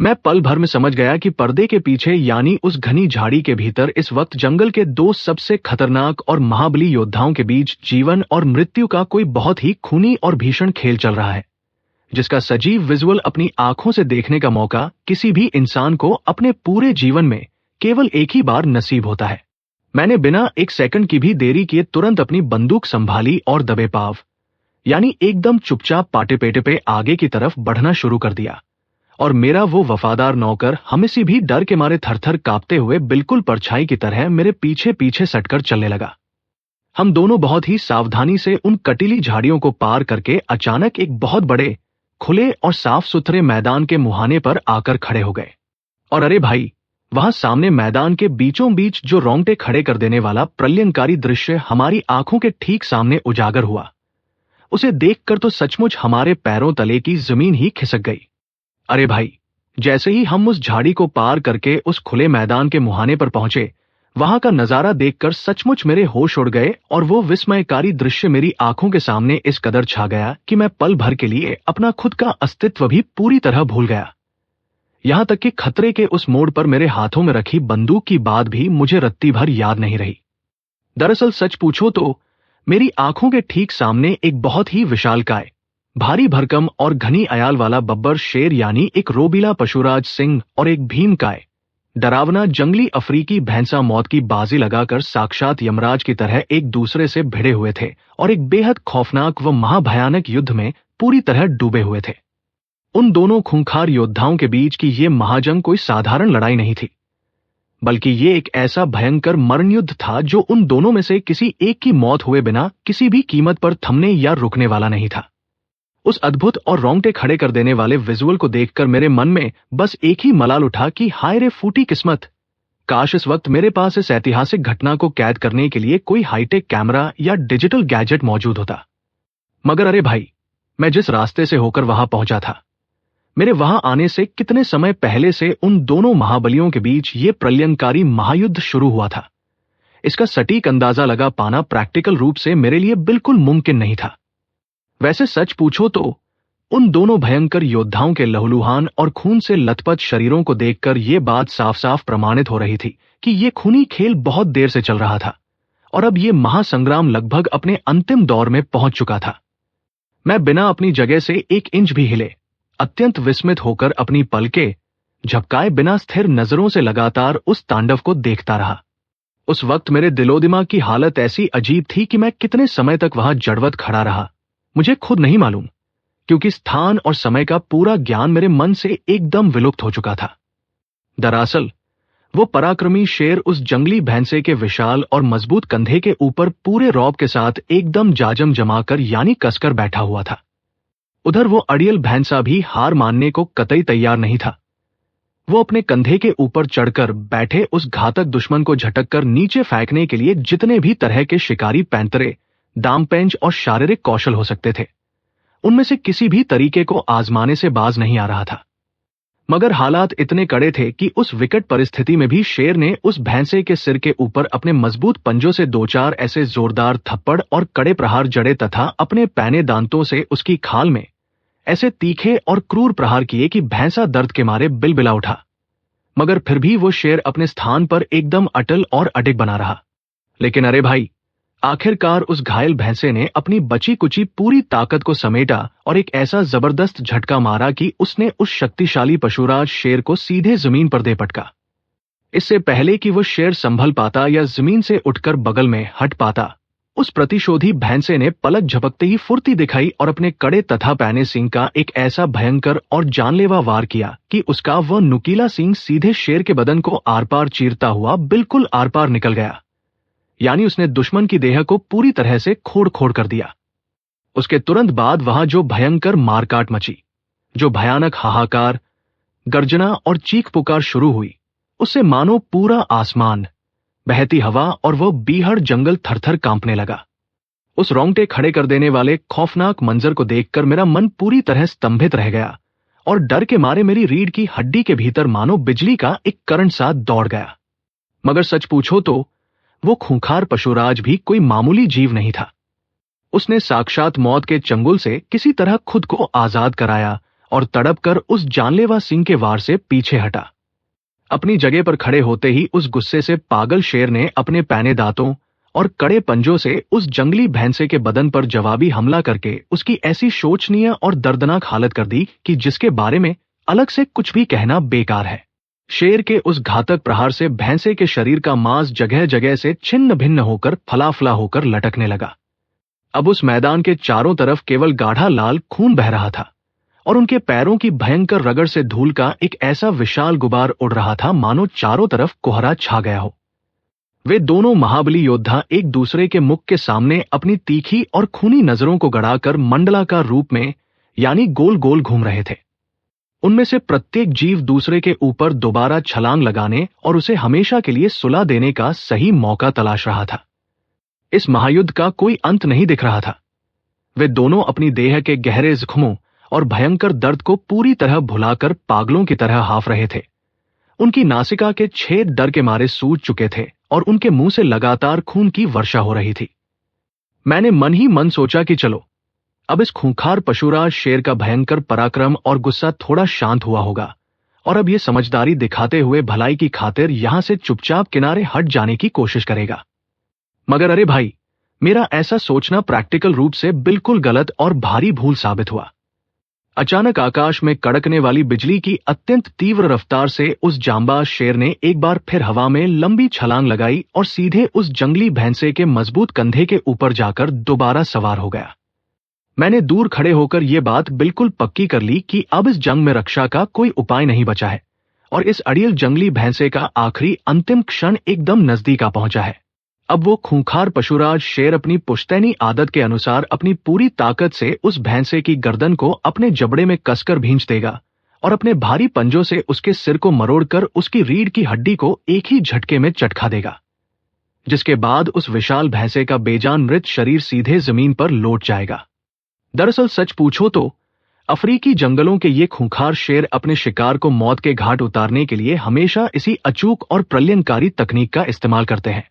[SPEAKER 1] मैं पल भर में समझ गया कि पर्दे के पीछे यानी उस घनी झाड़ी के भीतर इस वक्त जंगल के दो सबसे खतरनाक और महाबली योद्धाओं के बीच जीवन और मृत्यु का कोई बहुत ही खूनी और भीषण खेल चल रहा है, जिसका सजीव विजुअल अपनी आंखों से देखने का मौका किसी भी इंसान को अपने पूरे जीवन में केवल एक ही बार नसीब होता है। मैंने बिना एक सेकंड की भी देरी किए तुरंत अपनी बंदूक संभाली और दबे पाव यानी एकदम चुपचाप पाटे पेटे पे आगे की तरफ बढ़ना शुरू कर दिया, और मेरा वो वफादार नौकर हमेसी भी डर के मारे थरथर कांपते हुए बिल्कुल परछाई की तरह मेरे पीछे पीछे सटकर चलने लगा। हम दोनों बहुत ही सावधानी से उन कटीली झाड़ियों को पार करके अचानक एक बहुत बड़े, खुले और साफ सुथरे मैदान के मुहाने पर आकर खड़े हो गए। और अरे भाई, वहां सामने मैदान के बीचों बीच जो रोंगटे खड़े कर देने वाला प्रलयंकारी दृश्य हमारी आंखों के ठीक सामने उजागर हुआ, उसे देखकर तो सचमुच हमारे पैरों तले की जमीन ही खिसक गई। अरे भाई, जैसे ही हम उस झाड़ी को पार करके उस खुले मैदान के मुहाने पर पहुंचे, वहां का नजारा देखकर सचमुच मेरे होश उड़ गए और वो विस्मयकारी दृश्य मेरी आंखों के सामने इस कदर छा गया कि मैं पल भर के लिए अपना खुद का अस्तित्व भी पूरी तरह भूल गया। यहां तक कि खतरे के उस मोड़ पर मेरे हाथों में रखी बंदूक की बात भी मुझे रत्ती भर याद नहीं रही। दरअसल सच पूछो तो मेरी आंखों के ठीक सामने एक बहुत ही विशालकाय, भारी भरकम और घनी अयाल वाला बब्बर शेर यानी एक रोबीला पशुराज सिंह और एक भीमकाय डरावना जंगली अफ्रीकी भैंसा मौत की बाजी लगाकर साक्षात यमराज की तरह एक दूसरे से भिड़े हुए थे और एक बेहद खौफनाक व महाभयानक युद्ध में पूरी तरह डूबे हुए थे। उन दोनों खूंखार योद्धाओं के बीच की ये महाजंग कोई साधारण लड़ाई नहीं थी, बल्कि ये एक ऐसा भयंकर मरण युद्ध था जो उन दोनों में से किसी एक की मौत हुए बिना किसी भी कीमत पर थमने या रुकने वाला नहीं था। उस अद्भुत और रोंगटे खड़े कर देने वाले विजुअल को देखकर मेरे मन में बस एक ही मलाल उठा कि हाय रे फूटी किस्मत, काश इस वक्त मेरे पास इस ऐतिहासिक घटना को कैद करने के लिए कोई हाईटेक कैमरा या डिजिटल गैजेट मौजूद होता। मगर अरे भाई, मैं जिस रास्ते से होकर वहां पहुंचा था, मेरे वहां आने से कितने समय पहले से उन दोनों महाबलियों के बीच ये प्रलयंकारी महायुद्ध शुरू हुआ था, इसका सटीक अंदाजा लगा पाना प्रैक्टिकल रूप से मेरे लिए बिल्कुल मुमकिन नहीं था। वैसे सच पूछो तो उन दोनों भयंकर योद्धाओं के लहूलुहान और खून से लथपथ शरीरों को देखकर यह बात साफ साफ प्रमाणित हो रही थी कि यह खूनी खेल बहुत देर से चल रहा था और अब यह महासंग्राम लगभग अपने अंतिम दौर में पहुंच चुका था। मैं बिना अपनी जगह से एक इंच भी हिले, अत्यंत विस्मित होकर अपनी पलकें झपकाए बिना स्थिर नजरों से लगातार उस तांडव को देखता रहा। उस वक्त मेरे दिलो दिमाग की हालत ऐसी अजीब थी कि मैं कितने समय तक वहां जड़वत खड़ा रहा मुझे खुद नहीं मालूम, क्योंकि स्थान और समय का पूरा ज्ञान मेरे मन से एकदम विलुप्त हो चुका था। दरअसल वो पराक्रमी शेर उस जंगली भैंसे के विशाल और मजबूत कंधे के ऊपर पूरे रौब के साथ एकदम जाजम जमाकर यानी कसकर बैठा हुआ था। उधर वो अड़ियल भैंसा भी हार मानने को कतई तैयार नहीं था। वो अपने कंधे के ऊपर चढ़कर बैठे उस घातक दुश्मन को झटककर नीचे फेंकने के लिए जितने भी तरह के शिकारी पैंतरे, दामपेंच और शारीरिक कौशल हो सकते थे, उनमें से किसी भी तरीके को आजमाने से बाज नहीं आ रहा था। मगर हालात इतने कड़े थे कि उस विकट परिस्थिति में भी शेर ने उस भैंसे के सिर के ऊपर अपने मजबूत पंजों से दो चार ऐसे जोरदार थप्पड़ और कड़े प्रहार जड़े तथा अपने पैने दांतों से उसकी खाल में ऐसे तीखे और क्रूर प्रहार किए कि भैंसा दर्द के मारे बिलबिला उठा। मगर फिर भी वो शेर अपने स्थान पर एकदम अटल और अडिग बना रहा। लेकिन अरे भाई, आखिरकार उस घायल भैंसे ने अपनी बची कुची पूरी ताकत को समेटा और एक ऐसा जबरदस्त झटका मारा कि उसने उस शक्तिशाली पशुराज शेर को सीधे जमीन पर दे पटका। इससे पहले कि वो शेर संभल पाता या जमीन से उठकर बगल में हट पाता, उस प्रतिशोधी भैंसे ने पलक झपकते ही फुर्ती दिखाई और अपने कड़े तथा पैने सींग का एक ऐसा भयंकर और जानलेवा वार किया कि उसका वह नुकीला सींग सीधे शेर के बदन को आर पार चीरता हुआ बिल्कुल आर पार निकल गया। यानी उसने दुश्मन की देह को पूरी तरह से खोड़ खोड़ कर दिया। उसके तुरंत बाद वहां जो भयंकर मारकाट मची, जो भयानक हाहाकार, गर्जना और चीख पुकार शुरू हुई, उससे मानो पूरा आसमान, बहती हवा और वह बीहड़ जंगल थरथर कांपने लगा। उस रोंगटे खड़े कर देने वाले खौफनाक मंजर को देखकर मेरा मन पूरी तरह स्तंभित रह गया और डर के मारे मेरी रीढ़ की हड्डी के भीतर मानो बिजली का एक करंट सा दौड़ गया। मगर सच पूछो तो वो खूंखार पशुराज भी कोई मामूली जीव नहीं था। उसने साक्षात मौत के चंगुल से किसी तरह खुद को आजाद कराया और तड़प कर उस जानलेवा सिंह के वार से पीछे हटा। अपनी जगह पर खड़े होते ही उस गुस्से से पागल शेर ने अपने पैने दांतों और कड़े पंजों से उस जंगली भैंसे के बदन पर जवाबी हमला करके उसकी ऐसी शोचनीय और दर्दनाक हालत कर दी कि जिसके बारे में अलग से कुछ भी कहना बेकार है। शेर के उस घातक प्रहार से भैंसे के शरीर का मांस जगह जगह से छिन्न भिन्न होकर फलाफला होकर लटकने लगा। अब उस मैदान के चारों तरफ केवल गाढ़ा लाल खून बह रहा था और उनके पैरों की भयंकर रगड़ से धूल का एक ऐसा विशाल गुबार उड़ रहा था मानो चारों तरफ कोहरा छा गया हो। वे दोनों महाबली योद्धा एक दूसरे के मुख के सामने अपनी तीखी और खूनी नजरों को गड़ाकर मंडलाकार रूप में यानी गोल गोल घूम रहे थे। उनमें से प्रत्येक जीव दूसरे के ऊपर दोबारा छलांग लगाने और उसे हमेशा के लिए सुला देने का सही मौका तलाश रहा था। इस महायुद्ध का कोई अंत नहीं दिख रहा था। वे दोनों अपनी देह के गहरे जख्मों और भयंकर दर्द को पूरी तरह भुलाकर पागलों की तरह हाफ रहे थे। उनकी नासिका के छेद डर के मारे सूज चुके थे और उनके मुंह से लगातार खून की वर्षा हो रही थी। मैंने मन ही मन सोचा कि चलो, अब इस खूंखार पशुराज शेर का भयंकर पराक्रम और गुस्सा थोड़ा शांत हुआ होगा और अब ये समझदारी दिखाते हुए भलाई की खातिर यहां से चुपचाप किनारे हट जाने की कोशिश करेगा। मगर अरे भाई, मेरा ऐसा सोचना प्रैक्टिकल रूप से बिल्कुल गलत और भारी भूल साबित हुआ। अचानक आकाश में कड़कने वाली बिजली की अत्यंत तीव्र रफ्तार से उस जांबाज शेर ने एक बार फिर हवा में लंबी छलांग लगाई और सीधे उस जंगली भैंसे के मजबूत कंधे के ऊपर जाकर दोबारा सवार हो गया। मैंने दूर खड़े होकर यह बात बिल्कुल पक्की कर ली कि अब इस जंग में रक्षा का कोई उपाय नहीं बचा है और इस अड़ियल जंगली भैंसे का आखिरी अंतिम क्षण एकदम नजदीक आ पहुंचा है। अब वो खूंखार पशुराज शेर अपनी पुश्तैनी आदत के अनुसार अपनी पूरी ताकत से उस भैंसे की गर्दन को अपने जबड़े में कसकर भींच देगा और अपने भारी पंजों से उसके सिर को मरोड़कर उसकी रीढ़ की हड्डी को एक ही झटके में चटका देगा, जिसके बाद उस विशाल भैंसे का बेजान मृत शरीर सीधे जमीन पर लौट जाएगा। दरअसल सच पूछो तो अफ्रीकी जंगलों के ये खूंखार शेर अपने शिकार को मौत के घाट उतारने के लिए हमेशा इसी अचूक और प्रलयंकारी तकनीक का इस्तेमाल करते हैं।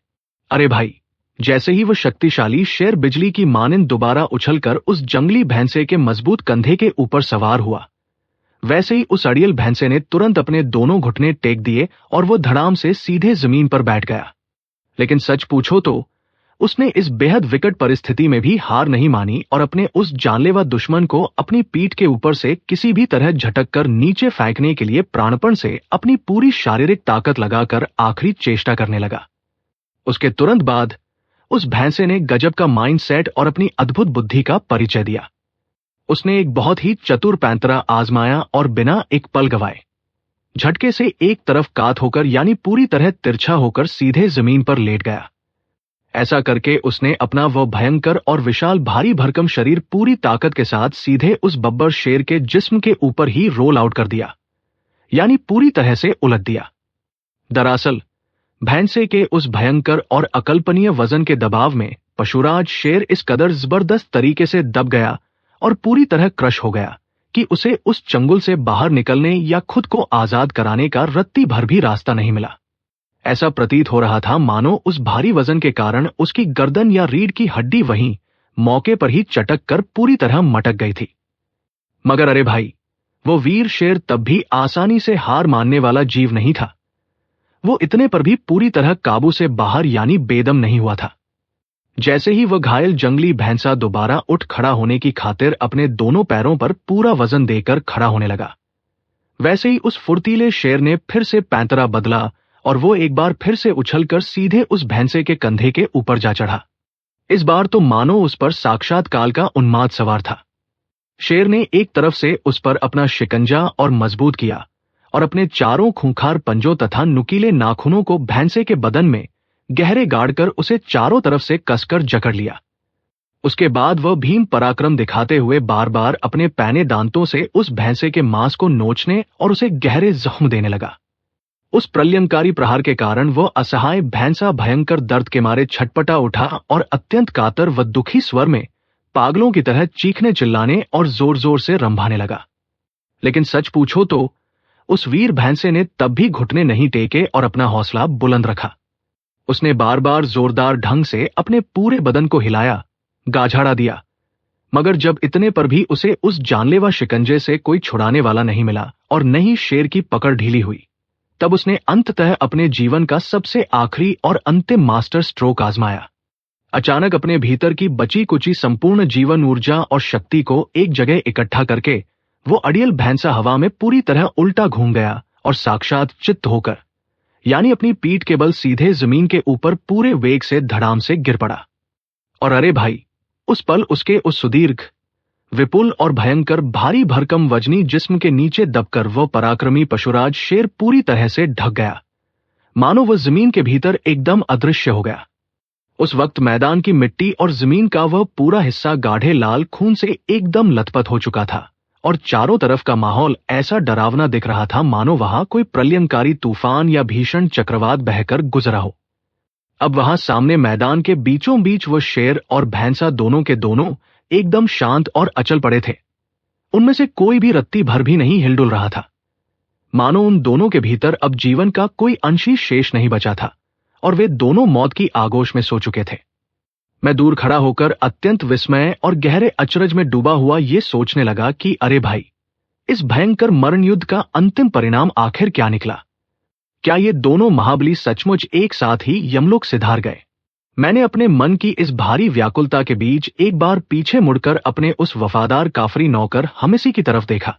[SPEAKER 1] अरे भाई, जैसे ही वो शक्तिशाली शेर बिजली की मानिंद दोबारा उछलकर उस जंगली भैंसे के मजबूत कंधे के ऊपर सवार हुआ, वैसे ही उस अड़ियल भैंसे ने तुरंत अपने दोनों घुटने टेक दिए और वो धड़ाम से सीधे जमीन पर बैठ गया। लेकिन सच पूछो तो उसने इस बेहद विकट परिस्थिति में भी हार नहीं मानी और अपने उस जानलेवा दुश्मन को अपनी पीठ के ऊपर से किसी भी तरह झटक कर नीचे फेंकने के लिए प्राणपण से अपनी पूरी शारीरिक ताकत लगाकर आखिरी चेष्टा करने लगा। उसके तुरंत बाद उस भैंसे ने गजब का माइंडसेट और अपनी अद्भुत बुद्धि का परिचय दिया। उसने एक बहुत ही चतुर पैंतरा आजमाया और बिना एक पल गवाए झटके से एक तरफ कात होकर यानी पूरी तरह तिरछा होकर सीधे जमीन पर लेट गया। ऐसा करके उसने अपना वह भयंकर और विशाल भारी भरकम शरीर पूरी ताकत के साथ सीधे उस बब्बर शेर के जिस्म के ऊपर ही रोल आउट कर दिया, यानी पूरी तरह से उलट दिया। दरअसल भैंसे के उस भयंकर और अकल्पनीय वजन के दबाव में पशुराज शेर इस कदर जबरदस्त तरीके से दब गया और पूरी तरह क्रश हो गया कि उसे उस चंगुल से बाहर निकलने या खुद को आजाद कराने का रत्ती भर भी रास्ता नहीं मिला। ऐसा प्रतीत हो रहा था मानो उस भारी वजन के कारण उसकी गर्दन या रीढ़ की हड्डी वहीं मौके पर ही चटक कर पूरी तरह मटक गई थी। मगर अरे भाई, वो वीर शेर तब भी आसानी से हार मानने वाला जीव नहीं था। वो इतने पर भी पूरी तरह काबू से बाहर यानी बेदम नहीं हुआ था। जैसे ही वह घायल जंगली भैंसा दोबारा उठ खड़ा होने की खातिर अपने दोनों पैरों पर पूरा वजन देकर खड़ा होने लगा, वैसे ही उस फुर्तीले शेर ने फिर से पैंतरा बदला और वो एक बार फिर से उछलकर सीधे उस भैंसे के कंधे के ऊपर जा चढ़ा। इस बार तो मानो उस पर साक्षात काल का उन्माद सवार था। शेर ने एक तरफ से उस पर अपना शिकंजा और मजबूत किया और अपने चारों खूंखार पंजों तथा नुकीले नाखूनों को भैंसे के बदन में गहरे गाड़कर उसे चारों तरफ से कसकर जकड़ लिया। उसके बाद वह भीम पराक्रम दिखाते हुए बार बार अपने पैने दांतों से उस भैंसे के मांस को नोचने और उसे गहरे जख्म देने लगा। उस प्रलयंकारी प्रहार के कारण वह असहाय भैंसा भयंकर दर्द के मारे छटपटा उठा और अत्यंत कातर व दुखी स्वर में पागलों की तरह चीखने चिल्लाने और जोर जोर से रंभाने लगा। लेकिन सच पूछो तो उस वीर भैंसे ने तब भी घुटने नहीं टेके और अपना हौसला बुलंद रखा। उसने बार बार जोरदार ढंग से अपने पूरे बदन को हिलाया, गाझाड़ा दिया, मगर जब इतने पर भी उसे उस जानलेवा शिकंजे से कोई छुड़ाने वाला नहीं मिला और न ही शेर की पकड़ ढीली हुई, तब उसने अंततः अपने जीवन का सबसे आखिरी और अंतिम मास्टर स्ट्रोक आजमाया। अचानक अपने भीतर की बची कुची संपूर्ण जीवन ऊर्जा और शक्ति को एक जगह इकट्ठा करके वो अड़ियल भैंसा हवा में पूरी तरह उल्टा घूम गया और साक्षात चित्त होकर, यानी अपनी पीठ के बल सीधे जमीन के ऊपर पूरे वेग से धड़ाम से गिर पड़ा। और अरे भाई, उस पल उसके उस सुदीर्घ, विपुल और भयंकर भारी भरकम वजनी जिस्म के नीचे दबकर वो पराक्रमी पशुराज शेर पूरी तरह से ढक गया, मानो वह जमीन के भीतर एकदम अदृश्य हो गया। उस वक्त मैदान की मिट्टी और जमीन का वह पूरा हिस्सा गाढ़े लाल खून से एकदम लथपथ हो चुका था और चारों तरफ का माहौल ऐसा डरावना दिख रहा था मानो वहां कोई प्रलयंकारी तूफान या भीषण चक्रवात बहकर गुजरा हो। अब वहां सामने मैदान के बीचों बीच वो शेर और भैंसा दोनों के दोनों एकदम शांत और अचल पड़े थे। उनमें से कोई भी रत्ती भर भी नहीं हिलडुल रहा था, मानो उन दोनों के भीतर अब जीवन का कोई अंश ही शेष नहीं बचा था और वे दोनों मौत की आगोश में सो चुके थे। मैं दूर खड़ा होकर अत्यंत विस्मय और गहरे अचरज में डूबा हुआ ये सोचने लगा कि अरे भाई, इस भयंकर मरण युद्ध का अंतिम परिणाम आखिर क्या निकला? क्या ये दोनों महाबली सचमुच एक साथ ही यमलोक सिधार गए? मैंने अपने मन की इस भारी व्याकुलता के बीच एक बार पीछे मुड़कर अपने उस वफादार काफरी नौकर हमेसी की तरफ देखा।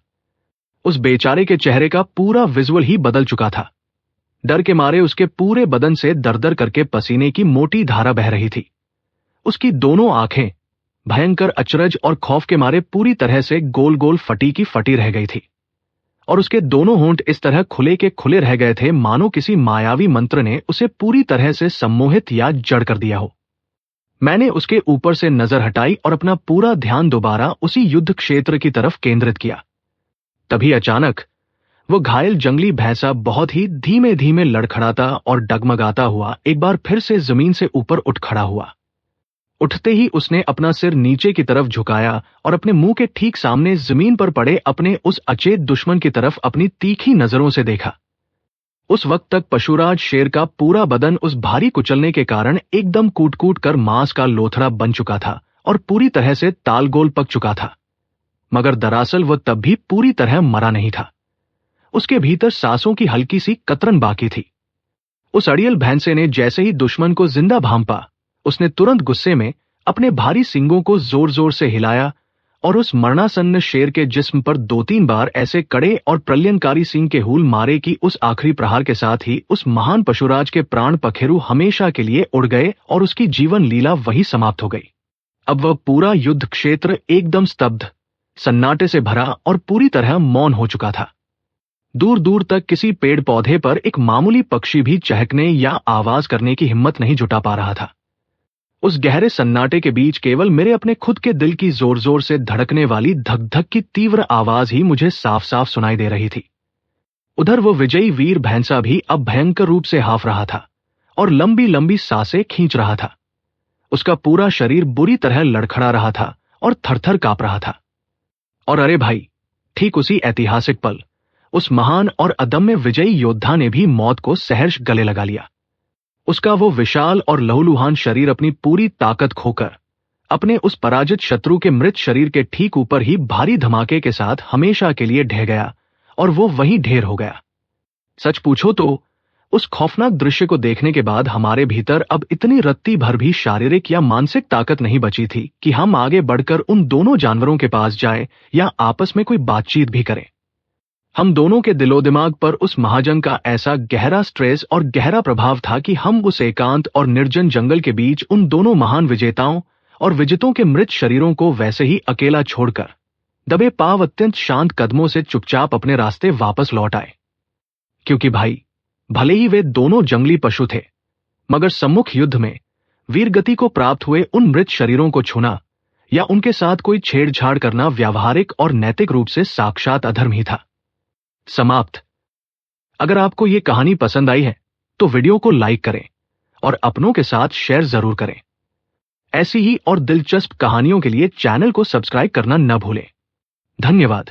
[SPEAKER 1] उस बेचारे के चेहरे का पूरा विजुअल ही बदल चुका था। डर के मारे उसके पूरे बदन से दरदर करके पसीने की मोटी धारा बह रही थी। उसकी दोनों आंखें भयंकर अचरज और खौफ के मारे पूरी तरह से गोल गोल फटी की फटी रह गई थी और उसके दोनों होंठ इस तरह खुले के खुले रह गए थे मानो किसी मायावी मंत्र ने उसे पूरी तरह से सम्मोहित या जड़ कर दिया हो। मैंने उसके ऊपर से नजर हटाई और अपना पूरा ध्यान दोबारा उसी युद्ध क्षेत्र की तरफ केंद्रित किया। तभी अचानक वो घायल जंगली भैंसा बहुत ही धीमे धीमे लड़खड़ाता और डगमगाता हुआ एक बार फिर से जमीन से ऊपर उठ खड़ा हुआ। उठते ही उसने अपना सिर नीचे की तरफ झुकाया और अपने मुंह के ठीक सामने जमीन पर पड़े अपने उस अचेत दुश्मन की तरफ अपनी तीखी नजरों से देखा। उस वक्त तक पशुराज शेर का पूरा बदन उस भारी कुचलने के कारण एकदम कूट कूट कर मांस का लोथड़ा बन चुका था और पूरी तरह से तालगोल पक चुका था, मगर दरअसल वह तब भी पूरी तरह मरा नहीं था। उसके भीतर सांसों की हल्की सी कतरन बाकी थी। उस अड़ियल भैंसे ने जैसे ही दुश्मन को जिंदा भांपा, उसने तुरंत गुस्से में अपने भारी सींगों को जोर जोर से हिलाया और उस मरणासन्न शेर के जिस्म पर 2-3 बार ऐसे कड़े और प्रलयंकारी सींग के हूल मारे कि उस आखिरी प्रहार के साथ ही उस महान पशुराज के प्राण पखेरु हमेशा के लिए उड़ गए और उसकी जीवन लीला वही समाप्त हो गई। अब वह पूरा युद्ध क्षेत्र एकदम स्तब्ध, सन्नाटे से भरा और पूरी तरह मौन हो चुका था। दूर दूर तक किसी पेड़ पौधे पर एक मामूली पक्षी भी चहकने या आवाज करने की हिम्मत नहीं जुटा पा रहा था। उस गहरे सन्नाटे के बीच केवल मेरे अपने खुद के दिल की जोर जोर से धड़कने वाली धक धक की तीव्र आवाज ही मुझे साफ साफ सुनाई दे रही थी। उधर वो विजयी वीर भैंसा भी अब भयंकर रूप से हाफ रहा था और लंबी लंबी सांसें खींच रहा था। उसका पूरा शरीर बुरी तरह लड़खड़ा रहा था और थरथर कांप रहा था। और अरे भाई, ठीक उसी ऐतिहासिक पल उस महान और अदम्य विजयी योद्धा ने भी मौत को सहर्ष गले लगा लिया। उसका वो विशाल और लहूलुहान शरीर अपनी पूरी ताकत खोकर अपने उस पराजित शत्रु के मृत शरीर के ठीक ऊपर ही भारी धमाके के साथ हमेशा के लिए ढह गया और वो वहीं ढेर हो गया। सच पूछो तो उस खौफनाक दृश्य को देखने के बाद हमारे भीतर अब इतनी रत्ती भर भी शारीरिक या मानसिक ताकत नहीं बची थी कि हम आगे बढ़कर उन दोनों जानवरों के पास जाए या आपस में कोई बातचीत भी करें। हम दोनों के दिलो दिमाग पर उस महाजंग का ऐसा गहरा स्ट्रेस और गहरा प्रभाव था कि हम उस एकांत और निर्जन जंगल के बीच उन दोनों महान विजेताओं और विजितों के मृत शरीरों को वैसे ही अकेला छोड़कर दबे पांव अत्यंत शांत कदमों से चुपचाप अपने रास्ते वापस लौट आए। क्योंकि भाई, भले ही वे दोनों जंगली पशु थे, मगर सम्मुख युद्ध में वीरगति को प्राप्त हुए उन मृत शरीरों को छूना या उनके साथ कोई छेड़छाड़ करना व्यावहारिक और नैतिक रूप से साक्षात अधर्म ही था। समाप्त। अगर आपको यह कहानी पसंद आई है तो वीडियो को लाइक करें और अपनों के साथ शेयर जरूर करें। ऐसी ही और दिलचस्प कहानियों के लिए चैनल को सब्सक्राइब करना न भूलें। धन्यवाद।